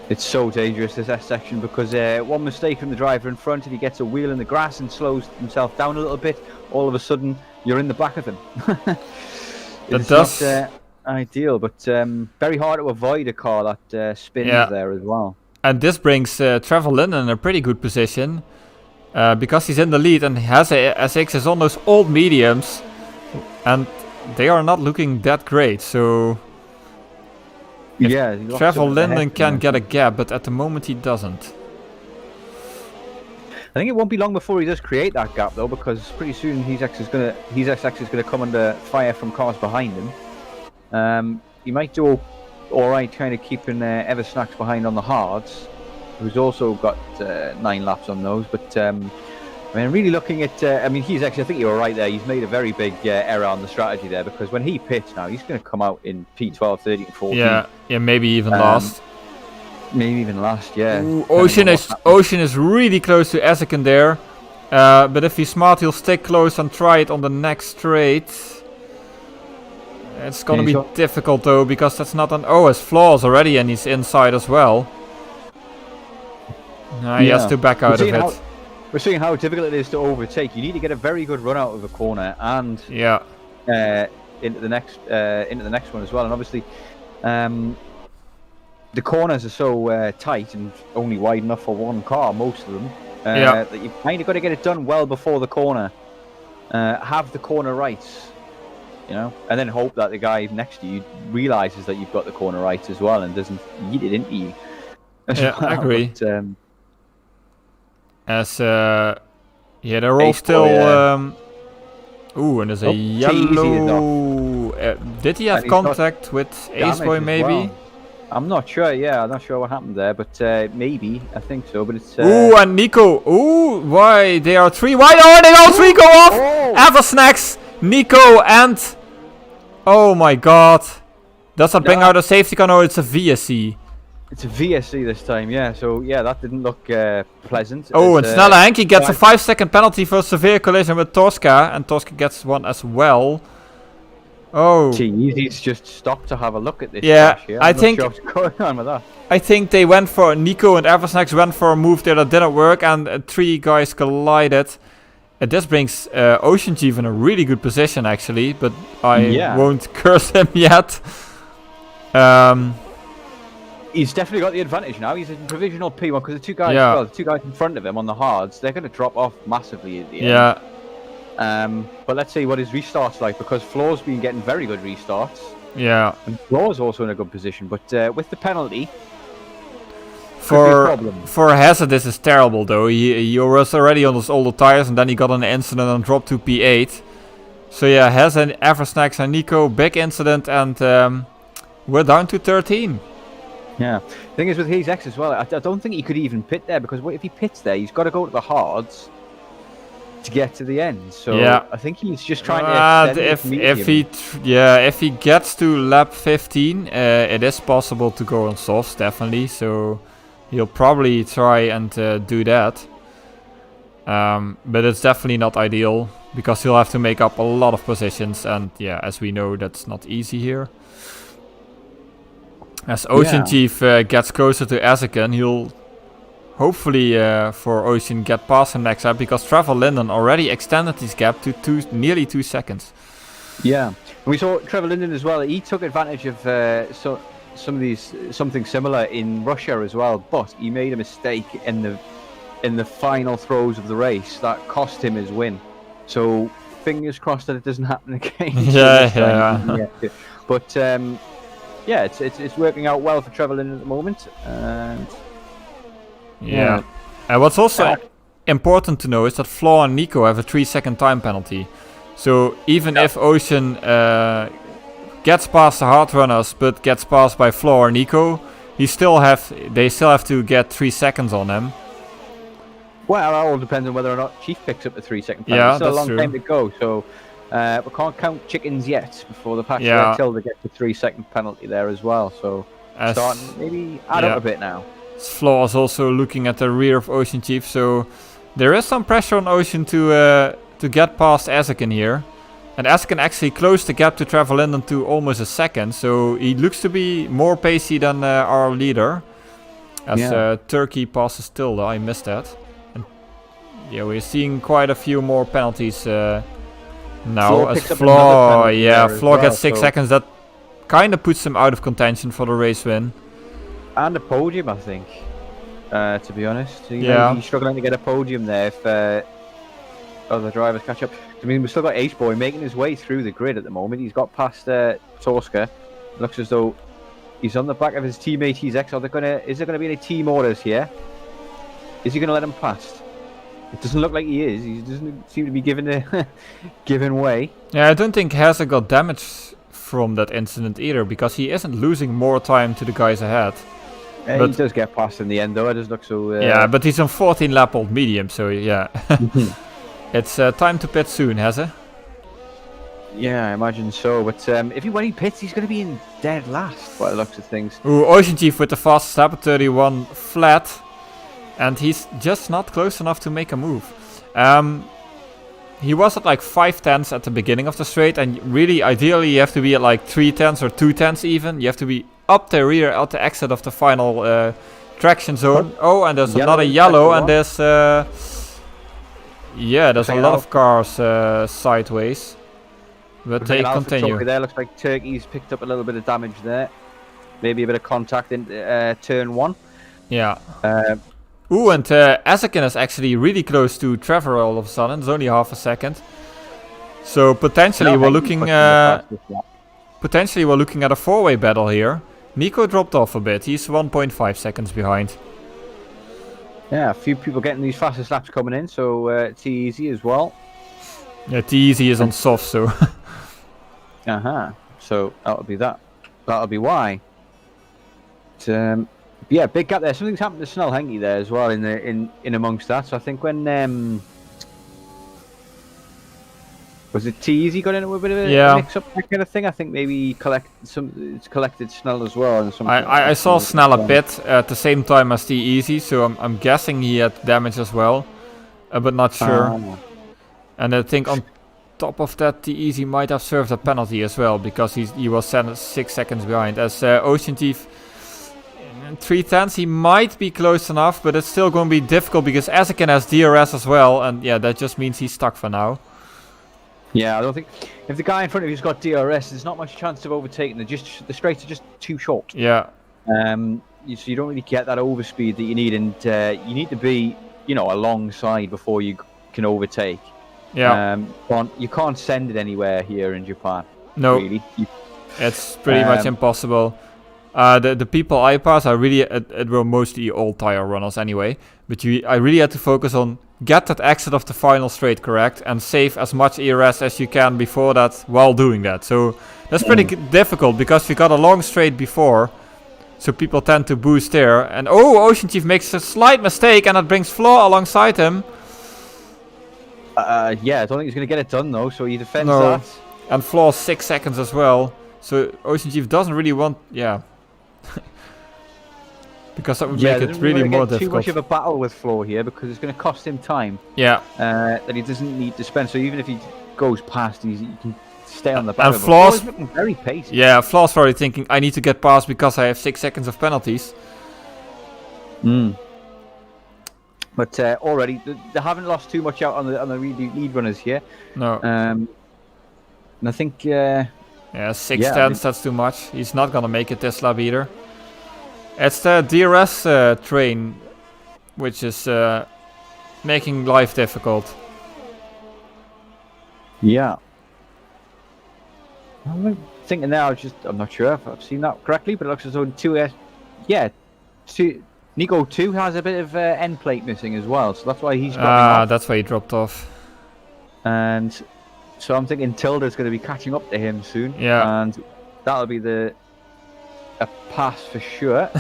It's so dangerous, this S section, because one mistake from the driver in front, if he gets a wheel in the grass and slows himself down a little bit, all of a sudden you're in the back of him. It's not ideal, but very hard to avoid a car that spins there as well. And this brings Trevor Linden in a pretty good position, because he's in the lead and has a SX is on those old mediums, and they are not looking that great, so... Yeah, Trevor Linden can get a gap, but at the moment he doesn't. I think it won't be long before he does create that gap though, because pretty soon his SX is gonna come under fire from cars behind him. He might do all right, kind of keeping Eversnacks behind on the hards, who's also got 9 laps on those. But I mean, really looking at, I mean, I think you're right there. He's made a very big error on the strategy there, because when he pits now, he's going to come out in P12, 13, 14. Yeah, maybe even last. Maybe even last, yeah. Ooh, Ocean is really close to Ezekin there. But if he's smart, he'll stick close and try it on the next straight. It's going to be difficult though, because that's not an... Oh, his flaws already, and he's inside as well. He has to back out of it. We're seeing how difficult it is to overtake. You need to get a very good run out of a corner, and into the next one as well. And obviously, the corners are so tight and only wide enough for one car, most of them. That you've kind of got to get it done well before the corner. Have the corner rights, and then hope that the guy next to you realizes that you've got the corner right as well and doesn't yeet it into you. I agree. But, they're all still. Ooh, and there's a yellow. Did he have contact with Ace Boy? Maybe. Well. I'm not sure. Yeah, I'm not sure what happened there, but maybe I think so. But it's. Ooh, and Nico. Ooh, why they are 3 wide? Oh, they all 3 go off. Eversnacks, Nico, and. Oh my God! Does that bring out a safety car? No, it's a VSC. It's a VSC this time, yeah. So yeah, that didn't look pleasant. Oh, and Snelle Henke gets a 5-second penalty for severe collision with Tosca, and Tosca gets one as well. Oh. Gee, he's just stopped to have a look at this. Yeah, crash, I think. Sure what's going on with that. I think they went for Nico and Eversnacks went for a move there that didn't work, and 3 guys collided. And this brings Ocean Chief in a really good position, actually, but I won't curse him yet. He's definitely got the advantage now. He's in provisional P1 because the 2 guys, the 2 guys in front of him on the hards, they're going to drop off massively at the end. But let's see what his restart's like, because Floor's been getting very good restarts. Yeah. And Floor's also in a good position, but with the penalty, for Hesse, this is terrible though. He was already on those older tires, and then he got an incident and dropped to P8. So yeah, Hesse and Eversnacks and Nico, big incident, and we're down to 13. Yeah, the thing is with his X as well, I don't think he could even pit there, because if he pits there, he's got to go to the hards to get to the end. So I think he's just trying to extend if he gets to lap 15, it is possible to go on softs, definitely. So he'll probably try and do that. But it's definitely not ideal, because he'll have to make up a lot of positions, and yeah, as we know, that's not easy here. As Ocean Chief gets closer to Ezekin, he'll hopefully for Ocean get past him next up, because Trevor Linden already extended his gap to nearly 2 seconds. Yeah, and we saw Trevor Linden as well. He took advantage of something similar in Russia as well, but he made a mistake in the final throws of the race that cost him his win. So fingers crossed that it doesn't happen again. Yeah. But yeah, it's working out well for Trevor Linden at the moment. And yeah. And what's also important to know is that Flaw and Nico have a 3-second time penalty. So even if Ocean gets past the hard runners but gets passed by Flaw or Nico, they still have to get 3 seconds on him. Well, it all depends on whether or not Chief picks up the 3-second penalty. Yeah, It's still a long true. time to go, so we can't count chickens yet before the patch until they get the 3-second penalty there as well. So starting to maybe add up a bit now. Flaw is also looking at the rear of Ocean Chief, so there is some pressure on Ocean to get past Ezekin here. And Ezekin actually closed the gap to Trevor Linden to almost a second, so he looks to be more pacey than our leader. As Turkey passes Tilda, I missed that. And yeah, we're seeing quite a few more penalties now. As Flaw, Flaw gets 6 seconds. That kind of puts him out of contention for the race win. And a podium, I think, to be honest. He's struggling to get a podium there if other drivers catch up. I mean, we've still got Ace Boy making his way through the grid at the moment. He's got past Torska. Looks as though he's on the back of his teammate He's is there gonna be any team orders here? Is he gonna let him past? It doesn't look like he is. He doesn't seem to be giving way. Yeah, I don't think Heza got damaged from that incident either, because he isn't losing more time to the guys ahead. But he does get past in the end, though. It does look so. Yeah, but he's on 14 lap old medium, so yeah. It's time to pit soon, Heza. Yeah, I imagine so. But when he pits, he's going to be in dead last by the looks of things. Ooh, Ocean Chief with the fastest lap at 31 flat. And he's just not close enough to make a move. He was at like 5/10 at the beginning of the straight. And really, ideally, you have to be at like 3/10 or 2/10 even. You have to be up the rear at the exit of the final traction zone. Oh, and there's another yellow. And there's... there's a lot of cars sideways. But they continue. There looks like Turkey's picked up a little bit of damage there. Maybe a bit of contact in turn 1. Yeah. Ooh, and Ezekin is actually really close to Trevor all of a sudden. It's only half a second. So potentially we're looking at a 4-way battle here. Nico dropped off a bit. He's 1.5 seconds behind. Yeah, a few people getting these fastest laps coming in, so T-Easy as well. Yeah, T-Easy is on soft, so... So that'll be that. That'll be why. But, yeah, big gap there. Something's happened to Snell Henke there as well in amongst that. So I think when... was it T-Easy got into a bit of a mix-up kind of thing? I think maybe it's collected Snell as well. And I saw Snell a bit at the same time as T-Easy, so I'm guessing he had damage as well, but not sure. And I think on top of that, T-Easy might have served a penalty as well, because he was 6 seconds behind. As Ocean Chief 3/10, he might be close enough, but it's still going to be difficult because Ezekin has DRS as well, and yeah, that just means he's stuck for now. Yeah, I don't think if the guy in front of you's got DRS, there's not much chance of overtaking. The straights are just too short. Yeah. So you don't really get that overspeed that you need, and you need to be, alongside before you can overtake. Yeah. You can't send it anywhere here in Japan. No. Really. It's pretty much impossible. The people I pass are really, it were mostly old tire runners anyway. But I really had to focus on get that exit of the final straight correct and save as much ERS as you can before that while doing that. So that's pretty difficult because we got a long straight before. So people tend to boost there. And Ocean Chief makes a slight mistake and it brings Flaw alongside him. I don't think he's going to get it done though, so he defends that. And Flaw 6 seconds as well. So Ocean Chief doesn't really want... Yeah. because that would make it really more too difficult. much of a battle with Flo here because it's going to cost him time. Yeah. That he doesn't need to spend. So even if he goes past, he can stay on the back. And Flo's looking very pacey. Yeah, Flo's probably thinking I need to get past because I have 6 seconds of penalties. But already they haven't lost too much out on the really lead runners here. No. And I think 6 tenths, that's too much. He's not gonna make it this lap either. It's the DRS train which is making life difficult. Yeah. I'm thinking now, I'm not sure if I've seen that correctly, but it looks as though Nico 2 has a bit of end plate missing as well, so that's why he's dropping off. That's why he dropped off. And so I'm thinking Tilda's going to be catching up to him soon. Yeah. And that'll be a pass for sure.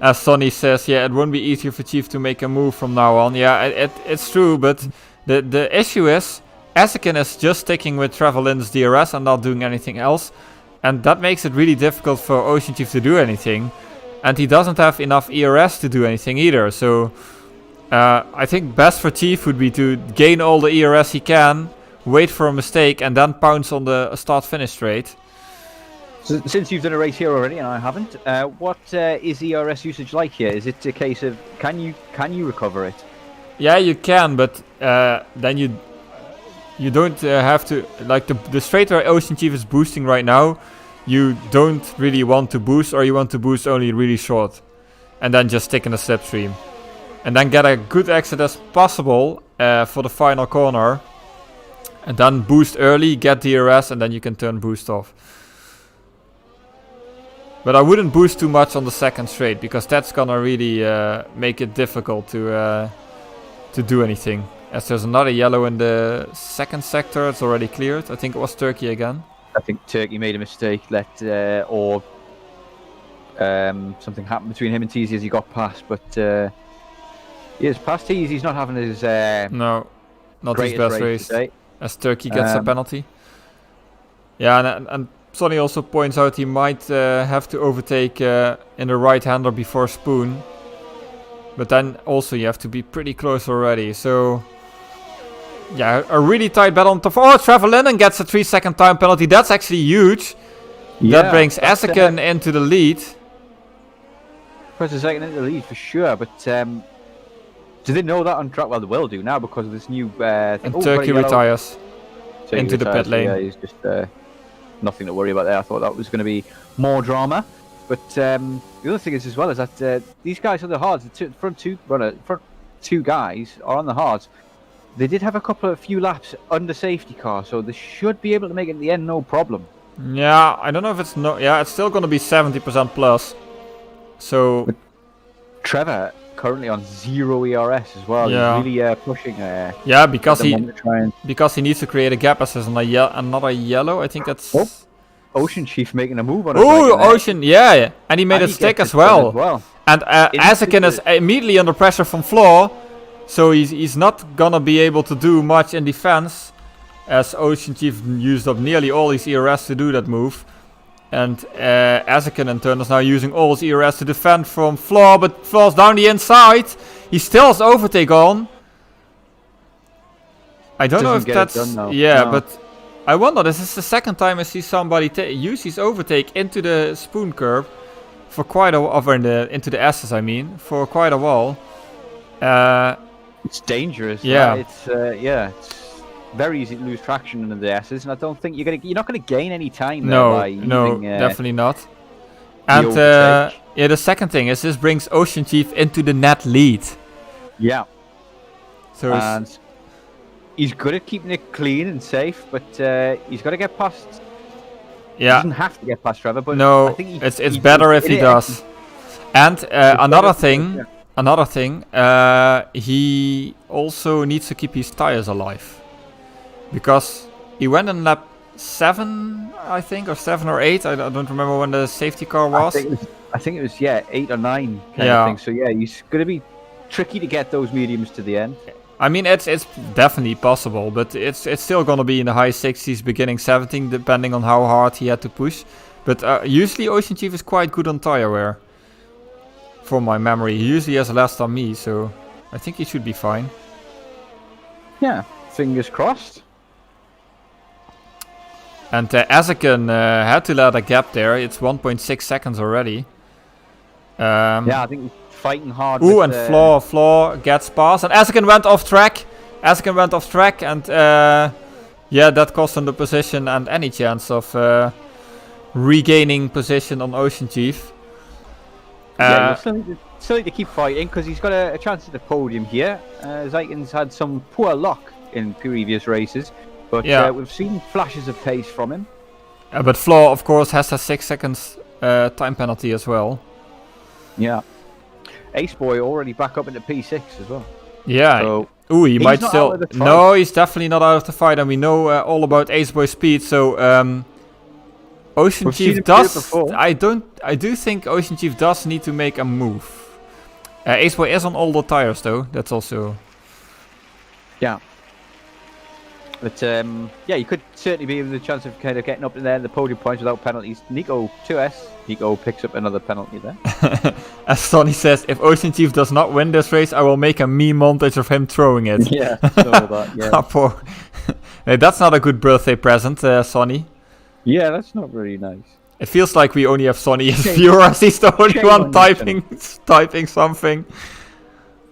As Sonny says, yeah, it won't be easier for Chief to make a move from now on. Yeah, it's true, but the issue is Essakin is just sticking with Trevelyan's DRS and not doing anything else. And that makes it really difficult for Ocean Chief to do anything. And he doesn't have enough ERS to do anything either. So I think best for Chief would be to gain all the ERS he can, wait for a mistake, and then pounce on the start-finish straight. So, since you've done a race here already and I haven't, what is ERS usage like here? Is it a case of can you recover it? Yeah, you can, but then you don't have to, like the straight where Ocean Chief is boosting right now, you don't really want to boost, or you want to boost only really short and then just stick in the slipstream and then get a good exit as possible for the final corner and then boost early, get DRS, and then you can turn boost off. But I wouldn't boost too much on the second straight because that's gonna really make it difficult to do anything. As there's another yellow in the second sector, it's already cleared. I think it was Turkey again. I think Turkey made a mistake, or something happened between him and Teasy as he got past. But yes, past Teasy, he's not having his no, not his best race. Today. As Turkey gets a penalty. Yeah, and Sonny also points out he might have to overtake in the right-hander before Spoon. But then also you have to be pretty close already. So yeah, a really tight battle on top. Oh, Trevelyan gets a 3-second time penalty. That's actually huge. Yeah, that brings Essakin into the lead. Puts a second into the lead for sure. But do they know that on track? Well, they will do now because of this new thing. And Turkey retires into the pit lane. Yeah, he's just nothing to worry about there. I thought that was going to be more drama. But the other thing is as well is that these guys on the hards, the front two guys are on the hards. They did have a few laps under safety car, so they should be able to make it in the end, no problem. Yeah, I don't know if it's it's still going to be 70% plus. So but Trevor currently on 0 ERS as well. Yeah. He's really pushing. Yeah, because he needs to create a gap as there's another yellow. I think that's. Oh. Ocean Chief making a move on. Oh, Ocean, yeah, and he made it stick as well. And Essakin is immediately under pressure from Flo, so he's not gonna be able to do much in defense, as Ocean Chief used up nearly all his ERS to do that move. And Essakin in turn is now using all his ERS to defend from Flo, but Flo's down the inside. He still has overtake on. I don't know if that's but I wonder, this is the second time I see somebody use his overtake into the Spoon curve for quite a while, into the S's I mean, for quite a while. It's dangerous. Yeah. Right? It's very easy to lose traction in the S's, and I don't think you're not going to gain any time there by using, definitely not. And the second thing is this brings Ocean Chief into the net lead. Yeah. So and he's good at keeping it clean and safe, but he's got to get past. Yeah. He doesn't have to get past Trevor, but no, I think it's better if he does. And another thing, he also needs to keep his tires alive, because he went in lap 7, I think, or 7 or 8. I don't remember when the safety car was. I think it was 8 or 9 kind of thing. So yeah, he's going to be tricky to get those mediums to the end. I mean, it's definitely possible, but it's still gonna be in the high 60s, beginning 17, depending on how hard he had to push. But usually Ocean Chief is quite good on tire wear. from my memory. He usually has less than me, so I think he should be fine. Yeah, fingers crossed. And Azakin had to let a gap there. It's 1.6 seconds already. Yeah, I think he's fighting hard. Ooh, with, and Floor gets past. And Azakin went off track. And yeah, that cost him the position and any chance of regaining position on Ocean Chief. Yeah, you still need to keep fighting because he's got a chance at the podium here. Zakin's had some poor luck in previous races, but we've seen flashes of pace from him. But Floor, of course, has a 6 seconds time penalty as well. Yeah. Ace Boy already back up into P6 as well. Yeah. So ooh, he might not still... out of the fight. No, he's definitely not out of the fight, and we know all about Ace Boy's speed, so... Ocean Chief does... I do think Ocean Chief does need to make a move. Ace Boy is on all the tires, though. That's also... Yeah. But, yeah, you could certainly be with the chance of kind of getting up in there in the podium points without penalties. Nico 2S. Nico picks up another penalty there. As Sonny says, if Ocean Chief does not win this race, I will make a meme montage of him throwing it. Yeah, some of that, yeah. Poor. Hey, that's not a good birthday present, Sonny. Yeah, that's not very nice. It feels like we only have Sonny as viewers. He's the only one typing something.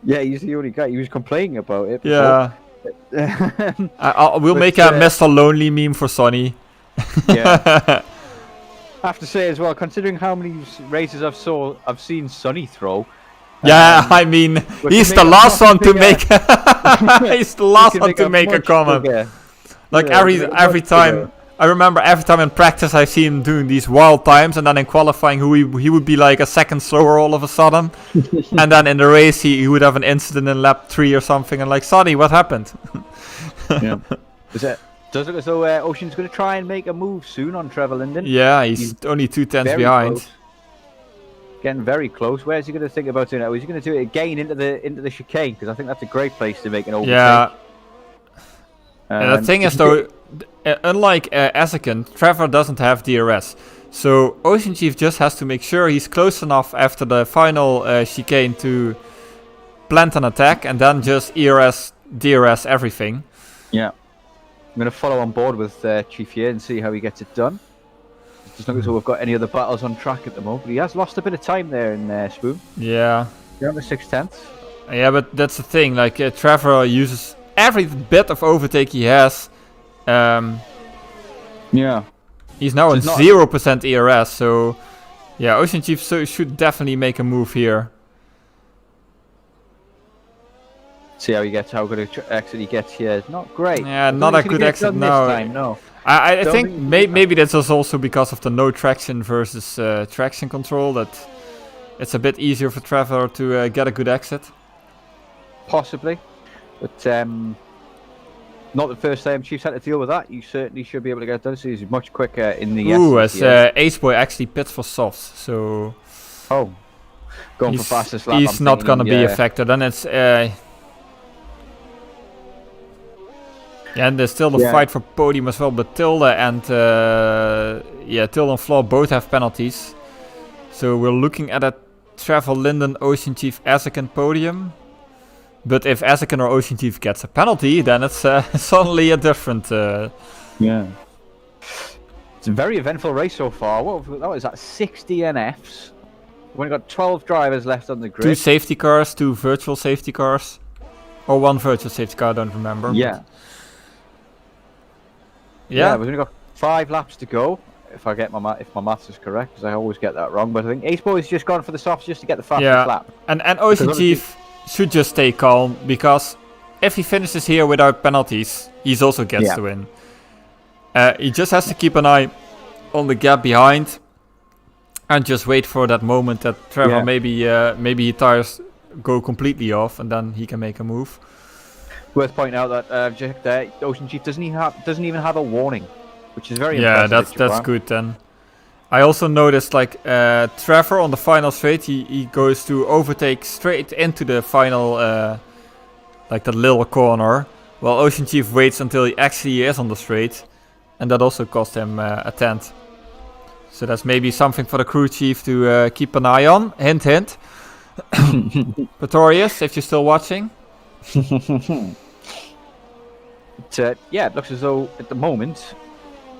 Yeah, he's the only guy. He was complaining about it. Yeah. We'll make a Mr. Lonely meme for Sonny. Yeah. I have to say as well, considering how many races I've seen Sonny throw. Yeah, I mean, he's the last one to make. He's the last one to make a comment. Like every time. I remember every time in practice I see him doing these wild times, and then in qualifying he would be like a second slower all of a sudden. And then in the race he would have an incident in lap 3 or something, and like, Sonny, what happened? Yeah. Does look as though Ocean's going to try and make a move soon on Trevor Linden. Yeah, he's only 2 tenths behind. Close. Getting very close. Where's he going to think about doing it? Is he going to do it again into the chicane? Because I think that's a great place to make an overtake. Yeah. And the thing is, though, unlike Azakin, Trevor doesn't have DRS. So Ocean Chief just has to make sure he's close enough after the final chicane to plant an attack, and then just DRS everything. Yeah. I'm going to follow on board with Chief here and see how he gets it done. As long as we've got any other battles on track at the moment. But he has lost a bit of time there in Spoon. Yeah. Down to 6/10. Yeah, but that's the thing. Like, Trevor uses every bit of overtake he has. Yeah. He's now on 0% ERS, so... Yeah, Ocean Chief should definitely make a move here. See how good an exit he gets here. Not great. Yeah, not a good exit, no. I think maybe that's also because of the no traction versus traction control, that it's a bit easier for Trevor to get a good exit. Possibly. But not the first time Chiefs had to deal with that. You certainly should be able to get it done. So he's much quicker in the as Ace Boy actually pits for softs, so... Oh. Going for fastest lap. He's not going to be affected. And it's... Yeah, and there's still the fight for podium as well, but Tilde and Tilde and Floor both have penalties. So we're looking at a Trevor Linden, Ocean Chief, Azakin podium. But if Azakin or Ocean Chief gets a penalty, then it's suddenly a different... Yeah. It's a very eventful race so far. What was that? 60 NFs. We've only got 12 drivers left on the grid. 2 safety cars, 2 virtual safety cars. Or 1 virtual safety car, I don't remember. Yeah. Yeah, we've only got 5 laps to go, if my maths is correct, because I always get that wrong. But I think Ace Boy's just gone for the softs just to get the fastest lap. And Ocean Chief should just stay calm, because if he finishes here without penalties, he also gets the win. He just has to keep an eye on the gap behind, and just wait for that moment that Trevor maybe his tires go completely off, and then he can make a move. Worth pointing out that Ocean Chief doesn't even have a warning, which is very impressive. Yeah, that's good then. I also noticed Trevor on the final straight, he goes to overtake straight into the final the little corner, while Ocean Chief waits until he actually is on the straight, and that also cost him a tenth. So that's maybe something for the crew chief to keep an eye on. Hint, hint. Pretorius, if you're still watching. Yeah, it looks as though at the moment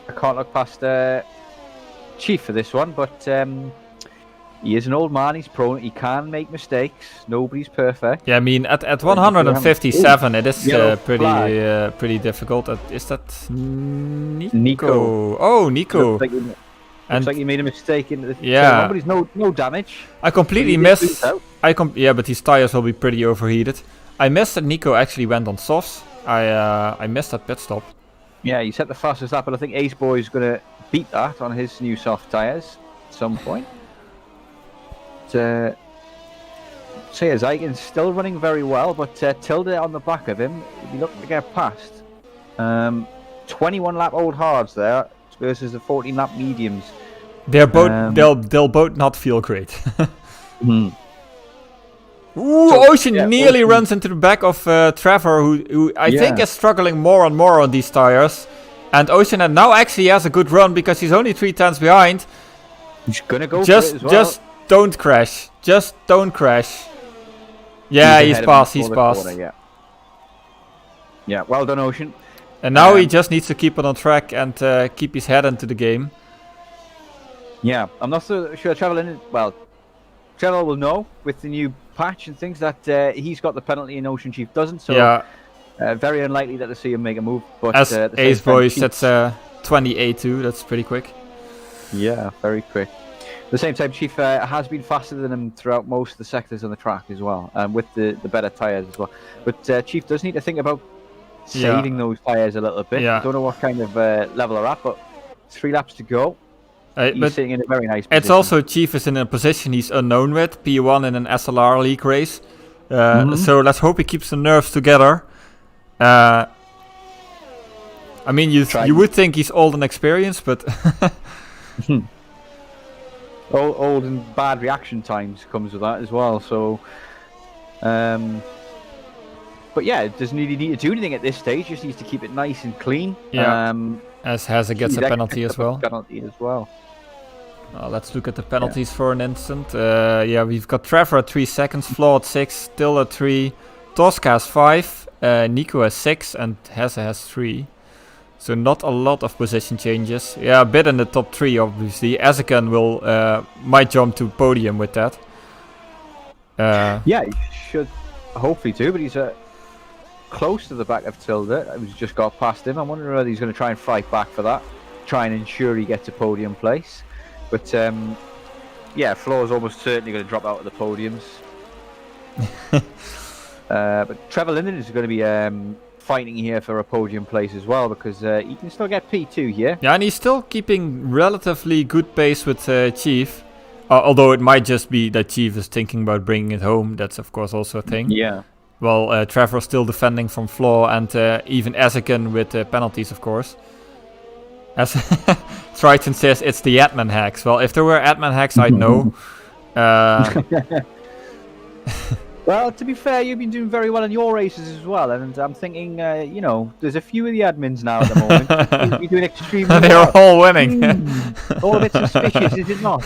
I can't look past Chief for this one, but he is an old man. He's prone. He can make mistakes. Nobody's perfect. Yeah, I mean at 157 it is Yellow pretty difficult. Is that Nico? Nico. Oh, Nico. Looks like he made a mistake in the Yeah. but he's no damage. I completely missed. Yeah, but his tires will be pretty overheated. I missed that Nico actually went on softs. I missed that pit stop. Yeah, he set the fastest lap, but I think Ace Boy is going to beat that on his new soft tires at some point. So yeah, Zygen's still running very well, but Tilda on the back of him, he looking to get past. 21 lap old hards there versus the 14 lap mediums. They're both they'll both not feel great. Ooh, So, Ocean yeah, nearly Ocean- runs into the back of Trevor, who I think is struggling more and more on these tires. And Ocean now actually has a good run because he's only 3 tenths behind. He's going to go for it Just as well. just don't crash. Just don't crash. Yeah, he's ahead of him passed. He's before the passed. corner, yeah. Yeah, well done, Ocean. And now he just needs to keep it on track and keep his head into the game. Yeah, I'm not so sure Trevor will know with the new patch and things that he's got the penalty and Ocean Chief doesn't. So Yeah, very unlikely that to see him make a move. But as at the same Ace time, Boy Chief- sets 28-2. That's pretty quick. Yeah, very quick. At the same time, Chief has been faster than him throughout most of the sectors on the track as well, with the better tyres as well. But Chief does need to think about saving those tyres a little bit. Yeah. I don't know what kind of level they're at, but 3 laps to go. He's But sitting in a very nice position. it's also Chief is in a position he's unknown with, P1 in an SLR league race. So let's hope he keeps the nerves together. I mean, you would think he's old and experienced, but old and bad reaction times comes with that as well. So, but yeah, doesn't really need to do anything at this stage. Just needs to keep it nice and clean. Yeah. as Hazard gets a He's penalty as well. Penalty as well. Let's look at the penalties for an instant. Yeah, we've got Trevor at 3 seconds, Flaw at 6, Till at 3, Tosca has 5, Nico has 6, and Hesse has 3. So not a lot of position changes. Yeah, a bit in the top 3 obviously. Ezekan might jump to podium with that. Yeah, he should hopefully do, but he's close to the back of Tilda. He's just got past him. I'm wondering whether he's going to try and fight back for that, try and ensure he gets a podium place. But yeah, Flaw's almost certainly going to drop out of the podiums. But Trevor Linden is going to be fighting here for a podium place as well, because he can still get P2 here. Yeah, and he's still keeping relatively good pace with Chief. Although it might just be that Chief is thinking about bringing it home. That's of course also a thing. Yeah. Well, Trevor still defending from Flaw, and even Ezekan with penalties, of course. As Triton says, it's the admin hacks. Well, if there were admin hacks, I'd know. Well, to be fair, you've been doing very well in your races as well, and I'm thinking, you know, there's a few of the admins now at the moment. You've been doing extremely well. They're all winning. All a bit suspicious, is it not?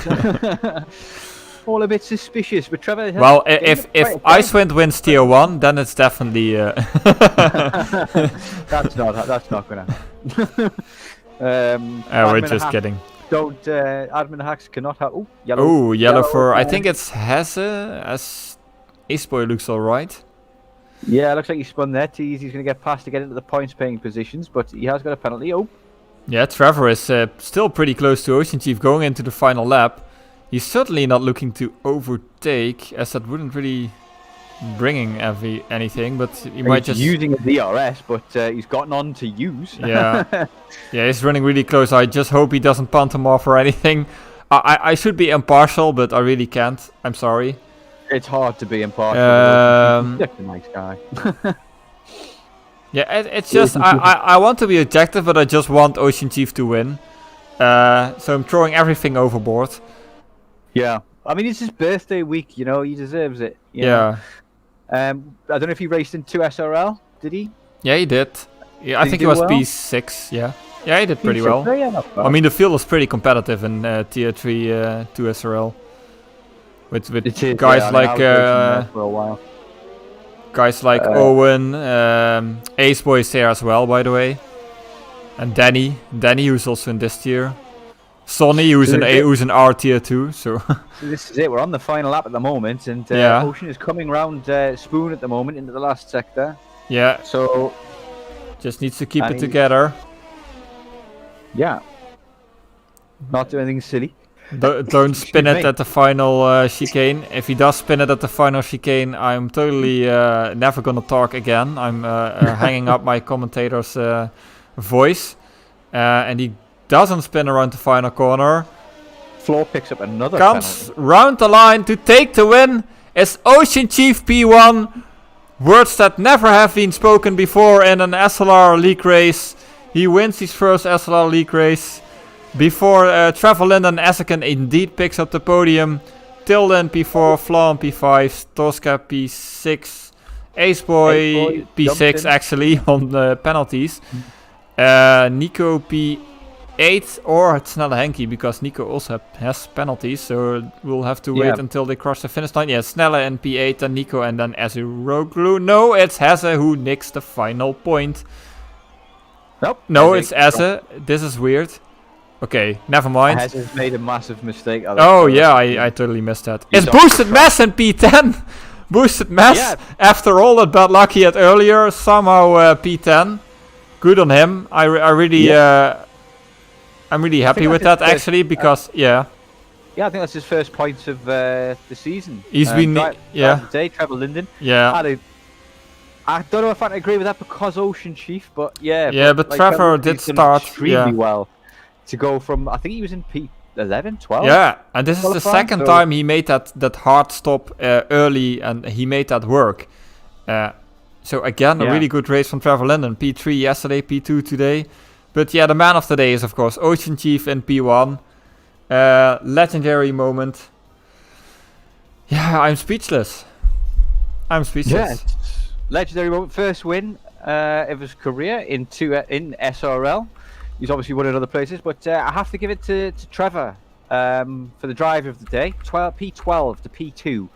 All a bit suspicious, but Trevor... Well, if Icewind wins tier 1, then it's definitely... That's not going to happen. we're just kidding. Don't, admin hacks cannot have... Oh, yellow. Oh, yellow for... I think it's Hesse, as Aceboy looks alright. Yeah, looks like he spun there. He's going to get past to get into the points paying positions, but he has got a penalty. Oh. Yeah, Trevor is still pretty close to Ocean Chief going into the final lap. He's certainly not looking to overtake, as that wouldn't really bringing anything, but he might just... using a DRS, but he's gotten on to use. Yeah. Yeah, he's running really close. I just hope he doesn't punt him off or anything. I should be impartial, but I really can't. I'm sorry. It's hard to be impartial. He's such a nice guy. Yeah, it's just... I want to be objective, but I just want Ocean Chief to win. So I'm throwing everything overboard. Yeah. I mean, it's his birthday week, you know, he deserves it. Yeah. I don't know if he raced in 2 SRL, did he? Yeah, he did. Yeah, I think he was P6, yeah. Yeah, he did pretty well. Yeah, not bad. I mean, the field was pretty competitive in Tier 3 2 SRL. with It is, guys yeah, I mean, like I was racing there for a while. guys like Owen, Ace Boy is there as well, by the way, and Danny, who's also in this tier. Sonny, who's an R tier too. So So this is it. We're on the final lap at the moment, and Yeah. Ocean is coming round Spoon at the moment into the last sector. yeah, So just needs to keep And it he- together. yeah, not do anything silly. Don't spin it me. at the final chicane. If he does spin it at the final chicane, I'm totally never gonna talk again. I'm hanging up my commentator's voice, and he doesn't spin around the final corner. Floor picks up another Comes penalty. round the line to take the win. Is Ocean Chief P1. Words that never have been spoken before in an SLR league race. He wins his first SLR league race. Before Trevor Linden Essaken indeed picks up the podium. Tilden P4, Flan P5, Tosca P6, Ace Boy jumped P6 in. actually on the penalties. Nico P8 or Snelle Henky, because Nico also has penalties, so we'll have to wait Yeah. until they cross the finish line. Yeah, Snelle and P8, then Nico, and then Azuroglu. No, it's Hesse who nicks the final point. Nope. No, it's Eze. This is weird. Okay, never mind. Has made a massive mistake. Oh yeah, I totally missed that. He's It's off Boosted the Mess in P10. Boosted Mess, Yeah. after all that bad luck he had earlier, somehow P10. Good on him. I really, I'm really happy think with that's that his actually, because yeah, Yeah, I think that's his first points of the season. He's been- yeah. Today, Trevor Linden. yeah, I don't know if I agree with that because Ocean Chief, but yeah. Yeah, but Trevor did Linden's done start, extremely yeah. well to go from. I think he was in P11, 12. yeah. And this is the Qualifying, second so- time he made that hard stop early, and he made that work. So again, a Yeah. really good race from Trevor Linden. P3 yesterday, P2 today. But yeah, the man of the day is of course Ocean Chief in P1. Legendary moment. Yeah, I'm speechless. I'm speechless. Yeah, it's legendary moment. First win of his career in SRL. He's obviously won in other places, but I have to give it to Trevor for the drive of the day. P12 to P2.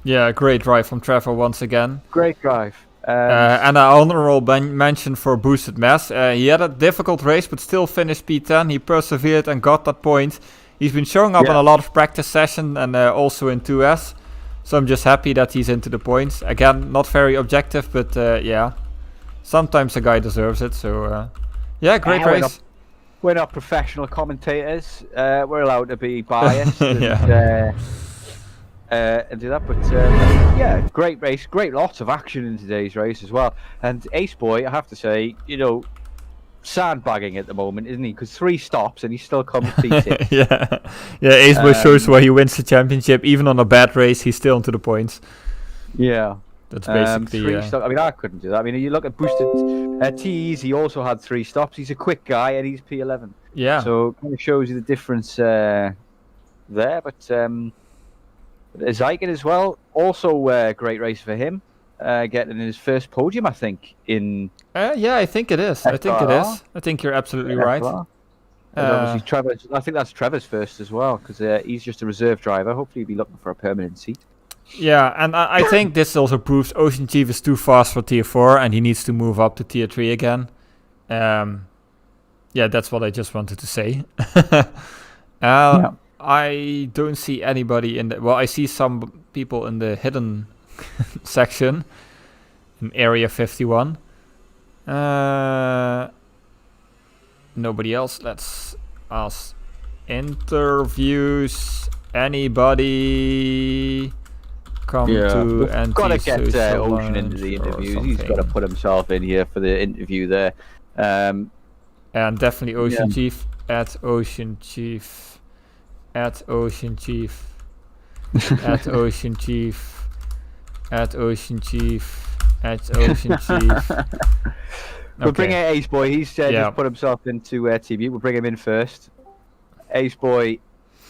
Yeah, great drive from Trevor once again. Great drive. And an honorable mention for Boosted Mess. He had a difficult race, but still finished P10. He persevered and got that point. He's been showing up in a lot of practice sessions and also in 2S. So I'm just happy that he's into the points. Again, not very objective, but yeah. Sometimes a guy deserves it. So yeah, great race. We're not professional commentators. We're allowed to be biased and do that. But yeah, great race. Great lot of action in today's race as well. And Ace Boy, I have to say, you know, sandbagging at the moment, isn't he? Because 3 stops and he still comes P6. yeah. Ace Boy shows why he wins the championship. Even on a bad race, he's still into the points. Yeah. That's basically. 3 stops. I mean, I couldn't do that. I mean, you look at Boosted Tees, he also had 3 stops. He's a quick guy and he's P11. Yeah. So it kind of shows you the difference there. But Zyken as well, also a great race for him. Getting his first podium, I think, in Yeah, I think it is. I think it is. I think you're absolutely right. And obviously Trevor's, I think that's Trevor's first as well, because he's just a reserve driver. Hopefully he'll be looking for a permanent seat. Yeah, and I think this also proves Ocean Chief is too fast for Tier 4 and he needs to move up to Tier 3 again. Yeah, that's what I just wanted to say. I don't see anybody in the... Well, I see some people in the hidden section in Area 51. Nobody else. Let's ask interviews. Anybody come to We've got to get anti-social Ocean into the lunch or interviews. He's got to something? put himself in here for the interview there. And definitely Ocean Yeah. Chief at Ocean Chief at Ocean Chief at Ocean Chief at Ocean Chief at Ocean Chief. We'll bring in Ace Boy. He's Yeah. just put himself into TV. We'll bring him in first. Ace Boy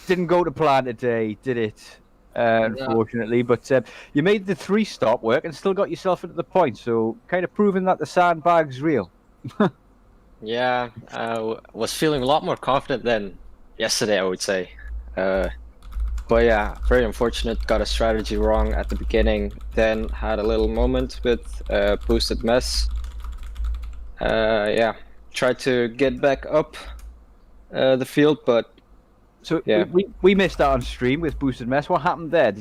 didn't go to plan today, did it? Unfortunately, but you made the 3-stop work and still got yourself into the point. So kind of proving that the sandbag's real. Yeah, I was feeling a lot more confident than yesterday, I would say. But yeah, very unfortunate. Got a strategy wrong at the beginning. Then had a little moment with boosted mess. Yeah, tried to get back up the field, but So yeah. we missed out on stream with boosted mess. What happened there?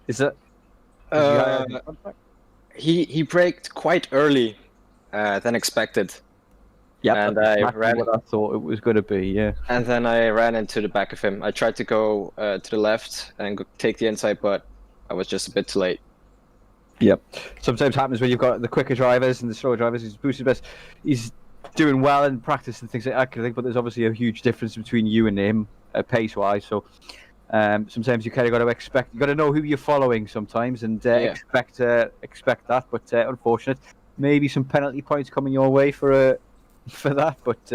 Is that? He braked quite early than expected. Yeah, and that's I exactly ran. what I thought it was going to be. Yeah. And then I ran into the back of him. I tried to go to the left and take the inside, but I was just a bit too late. Yep. Sometimes happens when you've got the quicker drivers and the slower drivers. He's boosted best. He's doing well in practice and things like that, I think, but there's obviously a huge difference between you and him, pace-wise. So sometimes you kind of got to expect, you got to know who you're following sometimes, and expect that. But unfortunate, maybe some penalty points coming your way for that. But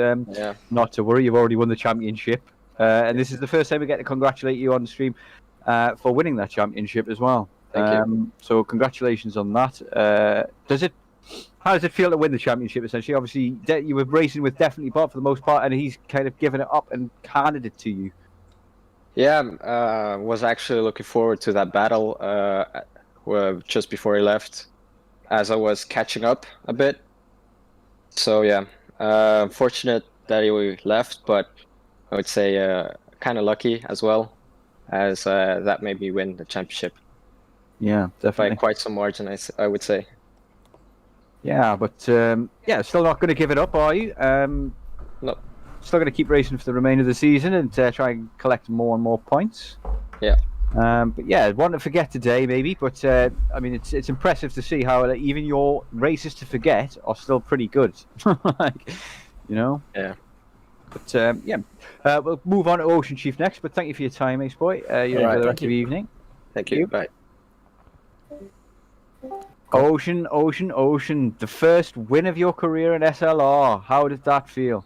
not to worry, you've already won the championship, and this is the first time we get to congratulate you on the stream for winning that championship as well. Thank you. So congratulations on that. How does it feel to win the championship, essentially? Obviously, you were racing with Definitely Bob for the most part, and he's kind of given it up and handed it to you. Yeah, was actually looking forward to that battle just before he left, as I was catching up a bit. So yeah, fortunate that he left, but I would say kind of lucky as well, as that made me win the championship. Yeah, definitely. By quite some margin, I would say. Yeah, but still not going to give it up, are you? No. Still going to keep racing for the remainder of the season and try and collect more and more points. Yeah. But yeah, want to forget today maybe, but I mean it's impressive to see how even your races to forget are still pretty good. Yeah. But we'll move on to Ocean Chief next. But thank you for your time, Ace Boy. You enjoy the rest of the evening. Thank you. Bye. Ocean, the first win of your career in SLR. How did that feel?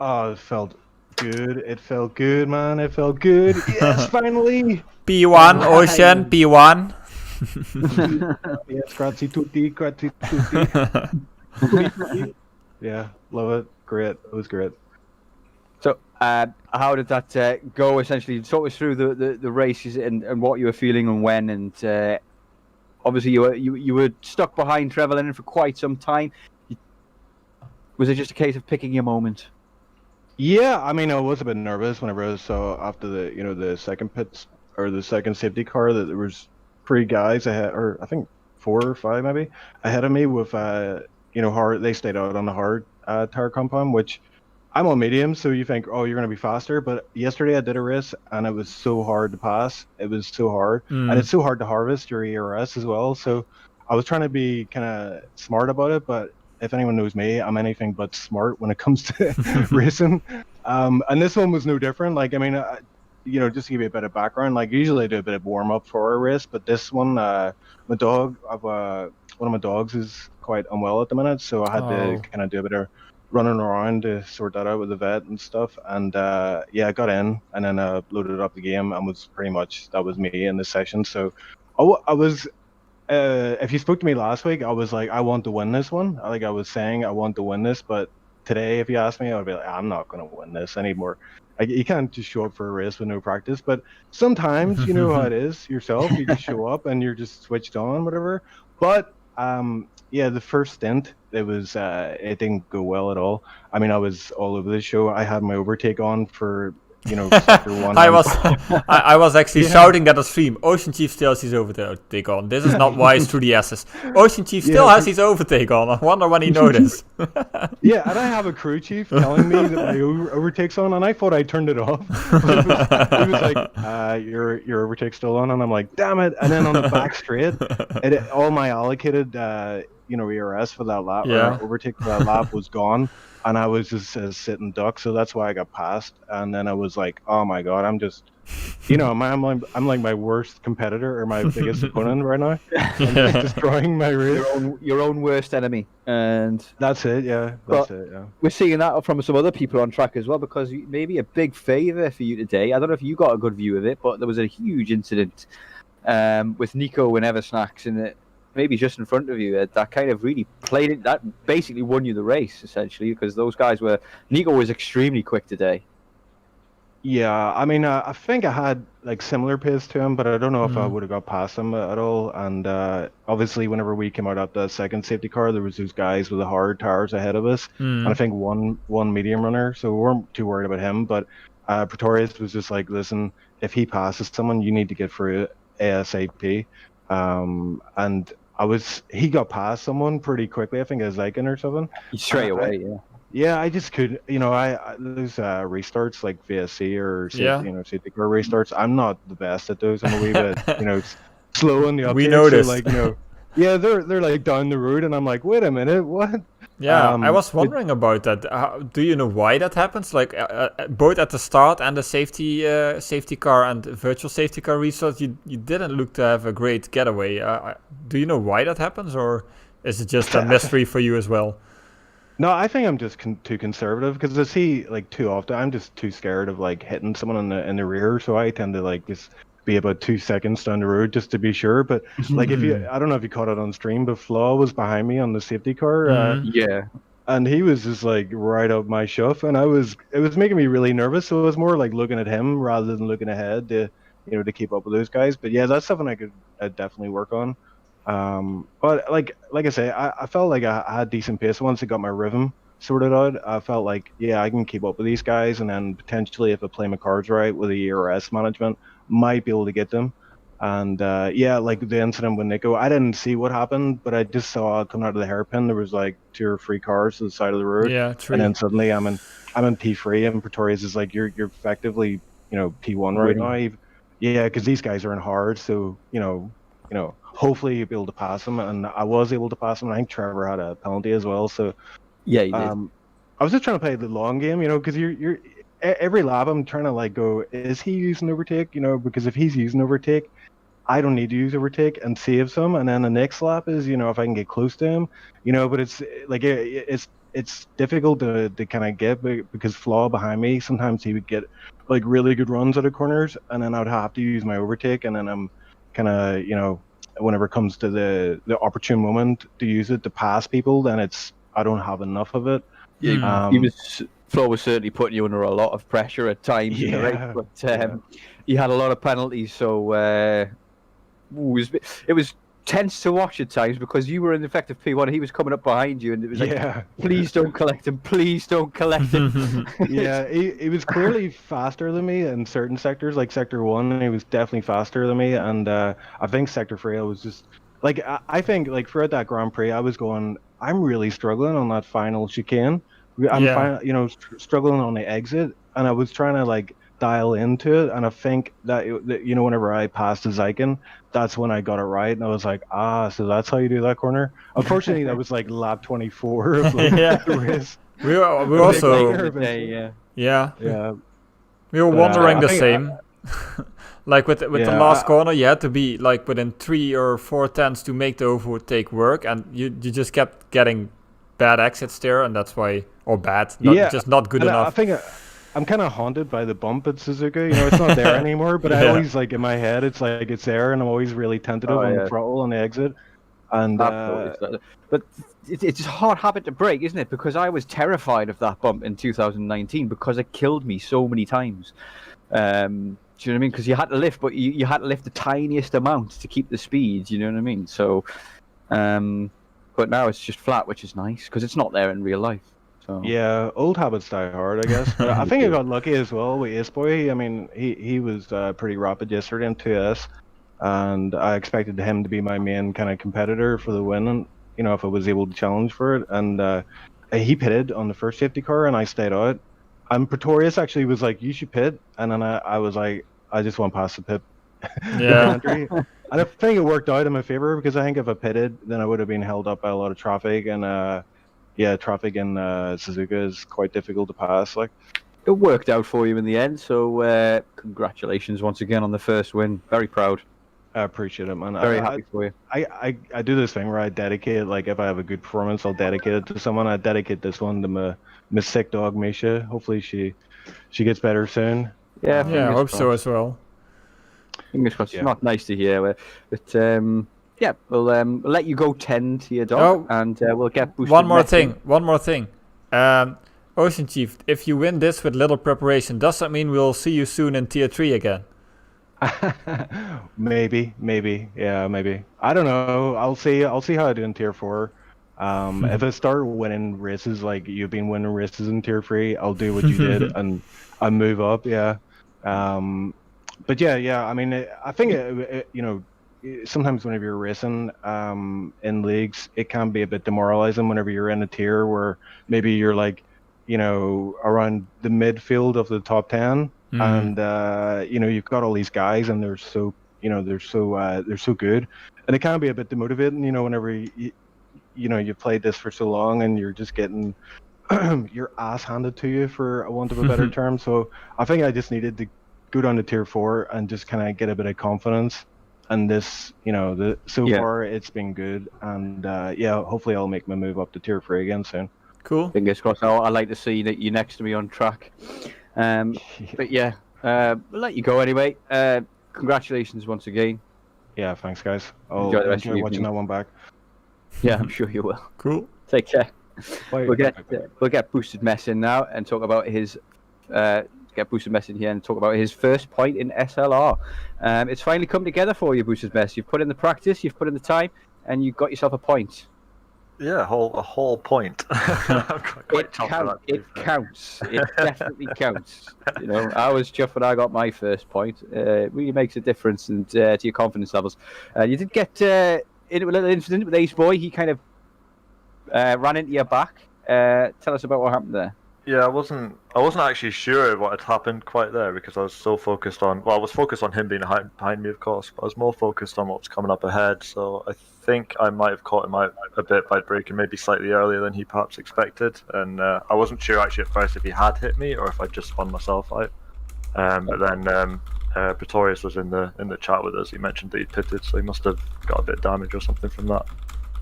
Oh, it felt good. It felt good, man. It felt good. Yes, finally. P1, Ocean, P1. Yes, grazie tutti, grazie tutti. Yeah, love it. Great. It was great. So, how did that go? Essentially, talk us through the races and what you were feeling and when. And obviously, you were stuck behind Trevor Lennon for quite some time. Was it just a case of picking your moment? Yeah, I mean, I was a bit nervous whenever I saw after the second pits or the second safety car that there was 3 guys ahead, or I think 4 or 5 maybe ahead of me with hard. They stayed out on the hard tire compound, which I'm on medium, so you think, oh, you're gonna be faster. But yesterday I did a race and it was so hard to pass. It was so hard, and it's so hard to harvest your ERS as well. So I was trying to be kind of smart about it, but if anyone knows me, I'm anything but smart when it comes to racing. And this one was no different. Like, I mean, just to give you a bit of background, like usually I do a bit of warm up for a race, but this one, one of my dogs is quite unwell at the minute, so I had to kind of do a bit of running around to sort that out with the vet and stuff. And I got in and then loaded up the game and that was me in this session. So I was. If you spoke to me last week, I was like, I want to win this one. Like I was saying, I want to win this. But today, if you ask me, I would be like, I'm not going to win this anymore. Like, you can't just show up for a race with no practice. But sometimes, you know how it is yourself. You just show up and you're just switched on, whatever. But the first stint, it didn't go well at all. I mean, I was all over the show. I had my overtake on for sector 1. I was actually shouting that on stream. Ocean Chief still has his overtake on. This is not wise through the S's. Ocean Chief still has his overtake on. I wonder when he noticed. Yeah, and I have a crew chief telling me that my overtake's on, and I thought I turned it off. He was like, your overtake's still on, and I'm like, damn it. And then on the back straight, all my allocated ERS for that lap, or overtake for that lap was gone. And I was just sitting duck, so that's why I got passed. And then I was like, "Oh my god, I'm just, I'm like my worst competitor or my biggest opponent right now. I'm just destroying my race. Your own worst enemy." And that's it, yeah. That's it, yeah. We're seeing that from some other people on track as well, because maybe a big favour for you today. I don't know if you got a good view of it, but there was a huge incident with Nico and Eversnacks in it. Maybe just in front of you, that kind of really played it. That basically won you the race, essentially, because those guys Nico was extremely quick today. Yeah, I mean, I think I had like similar pace to him, but I don't know if I would have got past him at all. And obviously, whenever we came out at the second safety car, there was those guys with the hard tires ahead of us, and I think one medium runner, so we weren't too worried about him. But Pretorius was just like, listen, if he passes someone, you need to get through it ASAP. And he got past someone pretty quickly. I think it was Zyken or something. Straight away, yeah. Yeah, I just could, I those restarts like VSC or Yeah. safety car restarts. I'm not the best at those. I'm a wee bit, slow in the uptake. We noticed. So, like, yeah, they're like down the road, and I'm like, wait a minute, what? Yeah, I was wondering about that. Do you know why that happens? Like both at the start and the safety car and virtual safety car restarts, you didn't look to have a great getaway. Do you know why that happens, or is it just a mystery for you as well? No, I think I'm just too conservative because I see like too often. I'm just too scared of like hitting someone in the rear, so I tend to like just be about 2 seconds down the road just to be sure. But like I don't know if you caught it on stream, but Flaw was behind me on the safety car. Yeah. And he was just like right up my shuff, and it was making me really nervous. So it was more like looking at him rather than looking ahead to to keep up with those guys. But yeah, that's something I'd definitely work on. But like I say, I felt like I had decent pace once I got my rhythm sorted out. I felt like, yeah, I can keep up with these guys, and then potentially if I play my cards right with the ERS management, might be able to get them. And yeah, like the incident with Nico, I didn't see what happened, but I just saw coming out of the hairpin there was like 2 or 3 cars to the side of the road. Yeah, true. And then suddenly I'm in P3, and Pretorius is like, you're effectively P1 right now. Yeah, because these guys are in hard, so hopefully you'll be able to pass them, and I was able to pass them. I think Trevor had a penalty as well, so Yeah, you did. I was just trying to play the long game, because you're every lap I'm trying to like go, is he using overtake? Because if he's using overtake, I don't need to use overtake and save some, and then the next lap is if I can get close to him, but it's like it's difficult to kind of get because Flaw behind me, sometimes he would get like really good runs out of corners, and then I would have to use my overtake, and then I'm kind of whenever it comes to the opportune moment to use it to pass people, then I don't have enough of it. Yeah, Flo was certainly putting you under a lot of pressure at times in the race, but he had a lot of penalties, so it was tense to watch at times because you were in effective P1, he was coming up behind you, and it was like, please don't collect him, please don't collect him. Yeah, he was clearly faster than me in certain sectors, like Sector 1, he was definitely faster than me, and I think Sector 3 was just, like, I think, like, throughout that Grand Prix, I was going, I'm really struggling on that final chicane. I'm struggling on the exit, and I was trying to, like, dial into it, and I think that whenever I passed the Zyken, that's when I got it right, and I was like, so that's how you do that corner. Unfortunately, that was like lap 24 of the race. We also we were wondering the same. Like with the last corner, you had to be like within 3 or 4 tenths to make the overtake work, and you just kept getting bad exits there, and that's why, or bad, just not good enough. I think I'm kind of haunted by the bump at Suzuka. It's not there anymore, but I always, like, in my head, it's like it's there, and I'm always really tentative on the throttle on the exit. And but it's a hard habit to break, isn't it? Because I was terrified of that bump in 2019 because it killed me so many times. Do you know what I mean? Because you had to lift, but you had to lift the tiniest amount to keep the speed. You know what I mean? So, but now it's just flat, which is nice because it's not there in real life. So. Yeah, old habits die hard, I guess. But I think I got lucky as well with Ace Boy. I mean, he was pretty rapid yesterday in 2S, and I expected him to be my main kind of competitor for the win, and if I was able to challenge for it. And he pitted on the first safety car, and I stayed out. And Pretorius actually was like, "You should pit," and then I was like, "I just want past the pit." Yeah. And I think it worked out in my favor because I think if I pitted, then I would have been held up by a lot of traffic, and traffic in Suzuka is quite difficult to pass. Like, it worked out for you in the end, so congratulations once again on the first win. Very proud. I appreciate it, man. Very happy for you. I do this thing where I dedicate, like, if I have a good performance, I'll dedicate it to someone. I dedicate this one to my sick dog Misha. Hopefully she gets better soon. Yeah, I hope so as well. Fingers crossed. It's not nice to hear, but yeah, we'll let you go tend to your dog, and we'll get boosted. One more thing. Ocean Chief, if you win this with little preparation, does that mean we'll see you soon in Tier 3 again? maybe, yeah, maybe. I don't know. I'll see how I do in Tier 4. If I start winning races like you've been winning races in Tier 3, I'll do what you did and move up. Yeah. But yeah. I mean, I think sometimes whenever you're racing in leagues, it can be a bit demoralizing whenever you're in a tier where maybe you're like, around the midfield of the top 10, and you've got all these guys and they're so good, and it can be a bit demotivating, whenever you've played this for so long and you're just getting your ass handed to you, for a want of a better term. So I think I just needed to go down to Tier 4 and just kind of get a bit of confidence. And this, far it's been good, and hopefully I'll make my move up to Tier 3 again soon. Cool. Fingers crossed. I'd like to see that you're next to me on track. But yeah, we'll let you go anyway. Congratulations once again. Yeah, thanks guys. I'll Enjoy the rest enjoy of watching that one back. Yeah, I'm sure you will. Cool. Take care. Bye. We'll get Boosted Mess in now and talk about his get Boosted Mess in here and talk about his first point in SLR. It's finally come together for you, Boosted Mess. You've put in the practice, you've put in the time, and you've got yourself a point. Yeah, a whole point. It counts. It definitely counts. I was chuffed when I got my first point. It really makes a difference and to your confidence levels. You did get into a little incident with Ace Boy. He kind of ran into your back. Tell us about what happened there. Yeah, I wasn't actually sure what had happened quite there, because I was so focused on, I was focused on him being behind me, of course, but I was more focused on what was coming up ahead. So I think I might have caught him out a bit by braking maybe slightly earlier than he perhaps expected, and I wasn't sure actually at first if he had hit me or if I just spun myself out. But then Pretorius was in the chat with us. He mentioned that he pitted, so he must have got a bit of damage or something from that.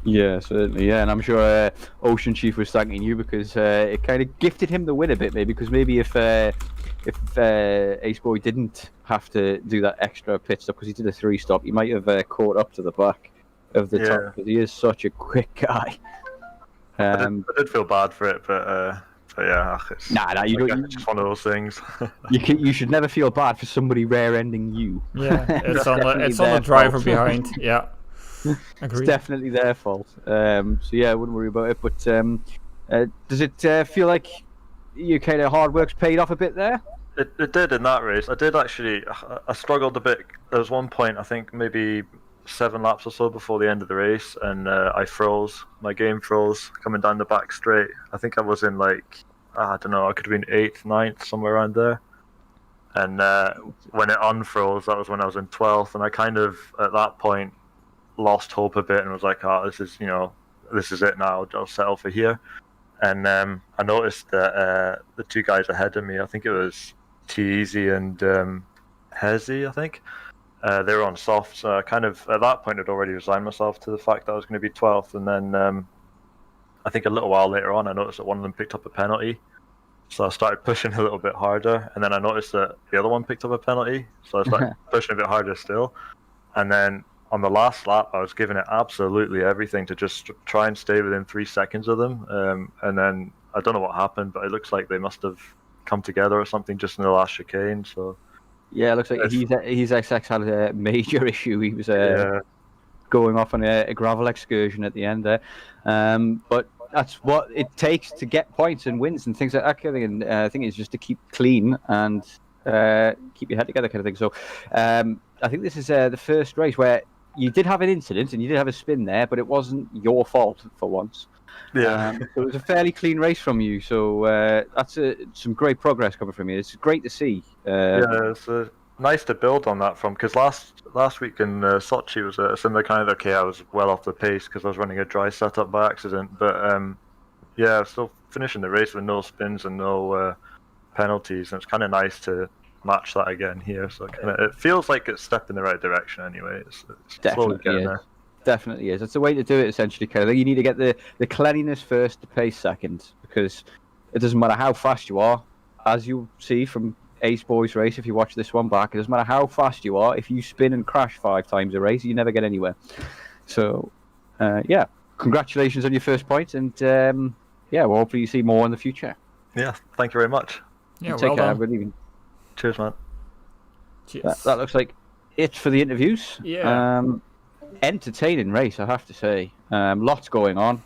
Yeah, certainly. Yeah, and I'm sure Ocean Chief was thanking you because it kind of gifted him the win a bit, maybe. Because maybe if Ace Boy didn't have to do that extra pit stop because he did a 3-stop, he might have caught up to the back of the top, because he is such a quick guy. I did feel bad for it, but yeah, it's, you don't. It's just one of those things. You should never feel bad for somebody rear-ending you. Yeah, it's on the driver behind. Yeah. It's definitely their fault. So yeah, I wouldn't worry about it. But does it feel like your kind of hard work's paid off a bit there? It did in that race. I did actually. I struggled a bit. There was one point, I think maybe 7 laps or so before the end of the race, and I froze. My game froze coming down the back straight. I think I was in like, I don't know, I could have been 8th, 9th, somewhere around there. And when it unfroze, that was when I was in 12th, and I kind of at that point lost hope a bit and was like, this is it now, I'll settle for here. And I noticed that the 2 guys ahead of me, I think it was T-Easy and Hezi, I think, they were on soft, so I kind of at that point had already resigned myself to the fact that I was going to be 12th. And then I think a little while later on I noticed that one of them picked up a penalty, so I started pushing a little bit harder, and then I noticed that the other one picked up a penalty, so I started pushing a bit harder still. And then on the last lap, I was giving it absolutely everything to just try and stay within 3 seconds of them. And then I don't know what happened, but it looks like they must have come together or something just in the last chicane. So yeah, it looks like he's XX had a major issue. He was going off on a gravel excursion at the end there. But that's what it takes to get points and wins and things like that kind of thing. And I think it's just to keep clean and keep your head together kind of thing. So I think this is the first race where you did have an incident and you did have a spin there, but it wasn't your fault for once. Yeah. So it was a fairly clean race from you. So that's some great progress coming from you. It's great to see. Yeah, it's nice to build on that from, because last week in Sochi was a similar kind of, okay, I was well off the pace because I was running a dry setup by accident, but yeah, still finishing the race with no spins and no penalties, and it's kind of nice to match that again here. So it feels like it's stepped in the right direction anyway. It's slowly getting there. Definitely is. It's the way to do it, essentially, kind of thing. You need to get the cleanliness first, the pace second, because it doesn't matter how fast you are, as you see from Ace Boy's race. If you watch this one back, it doesn't matter how fast you are. If you spin and crash 5 times a race, you never get anywhere. So yeah, congratulations on your first point, and yeah, well, hopefully you see more in the future. Yeah, thank you very much. Yeah, Take well care. done. Good evening. Cheers, man. Cheers. That looks like it for the interviews. Yeah. Entertaining race, I have to say. Lots going on.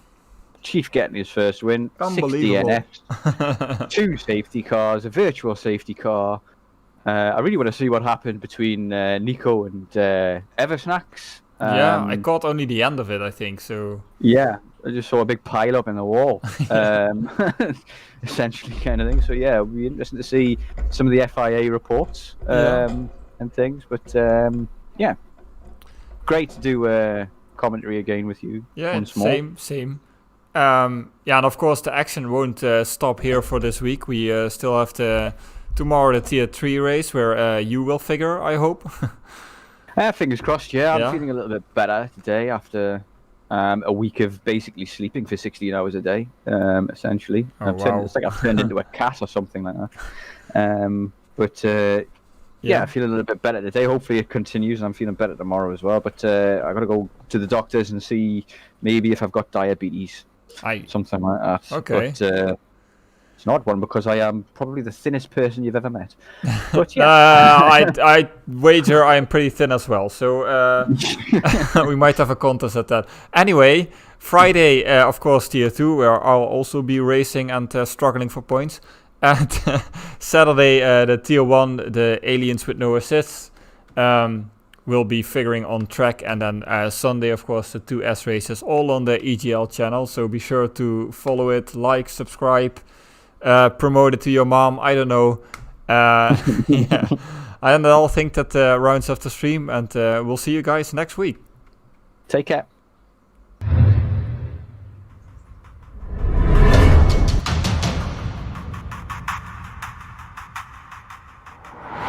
Chief getting his first win. 6 Unbelievable. DNFs, 2 safety cars, a virtual safety car. I really want to see what happened between Nico and Eversnacks. Yeah, I caught only the end of it, I think. So Yeah, I just saw a big pile up in the wall, essentially, kind of thing. So yeah, it'll be interesting to see some of the FIA reports and things. But yeah, great to do commentary again with you once more. same. Yeah, and of course the action won't stop here for this week. We still have tomorrow the Tier 3 race where you will figure, I hope. Fingers crossed. Yeah, I'm Yeah. feeling a little bit better today after a week of basically sleeping for 16 hours a day, essentially. Oh, wow. It's like I've turned into a cat or something like that. Yeah, I feel a little bit better today. Hopefully it continues and I'm feeling better tomorrow as well. But I got to go to the doctors and see maybe if I've got diabetes, something like that. Okay. But it's an odd one because I am probably the thinnest person you've ever met. But yeah. I wager I'm pretty thin as well, so we might have a contest at that. Anyway, Friday, of course, Tier 2, where I'll also be racing and struggling for points. And Saturday, the Tier 1, the Aliens with No Assists, will be figuring on track. And then Sunday, of course, the 2 S races, all on the EGL channel. So be sure to follow it, like, subscribe. Promote it to your mom, I don't know. Yeah. And I'll think that rounds up the stream, and we'll see you guys next week. Take care.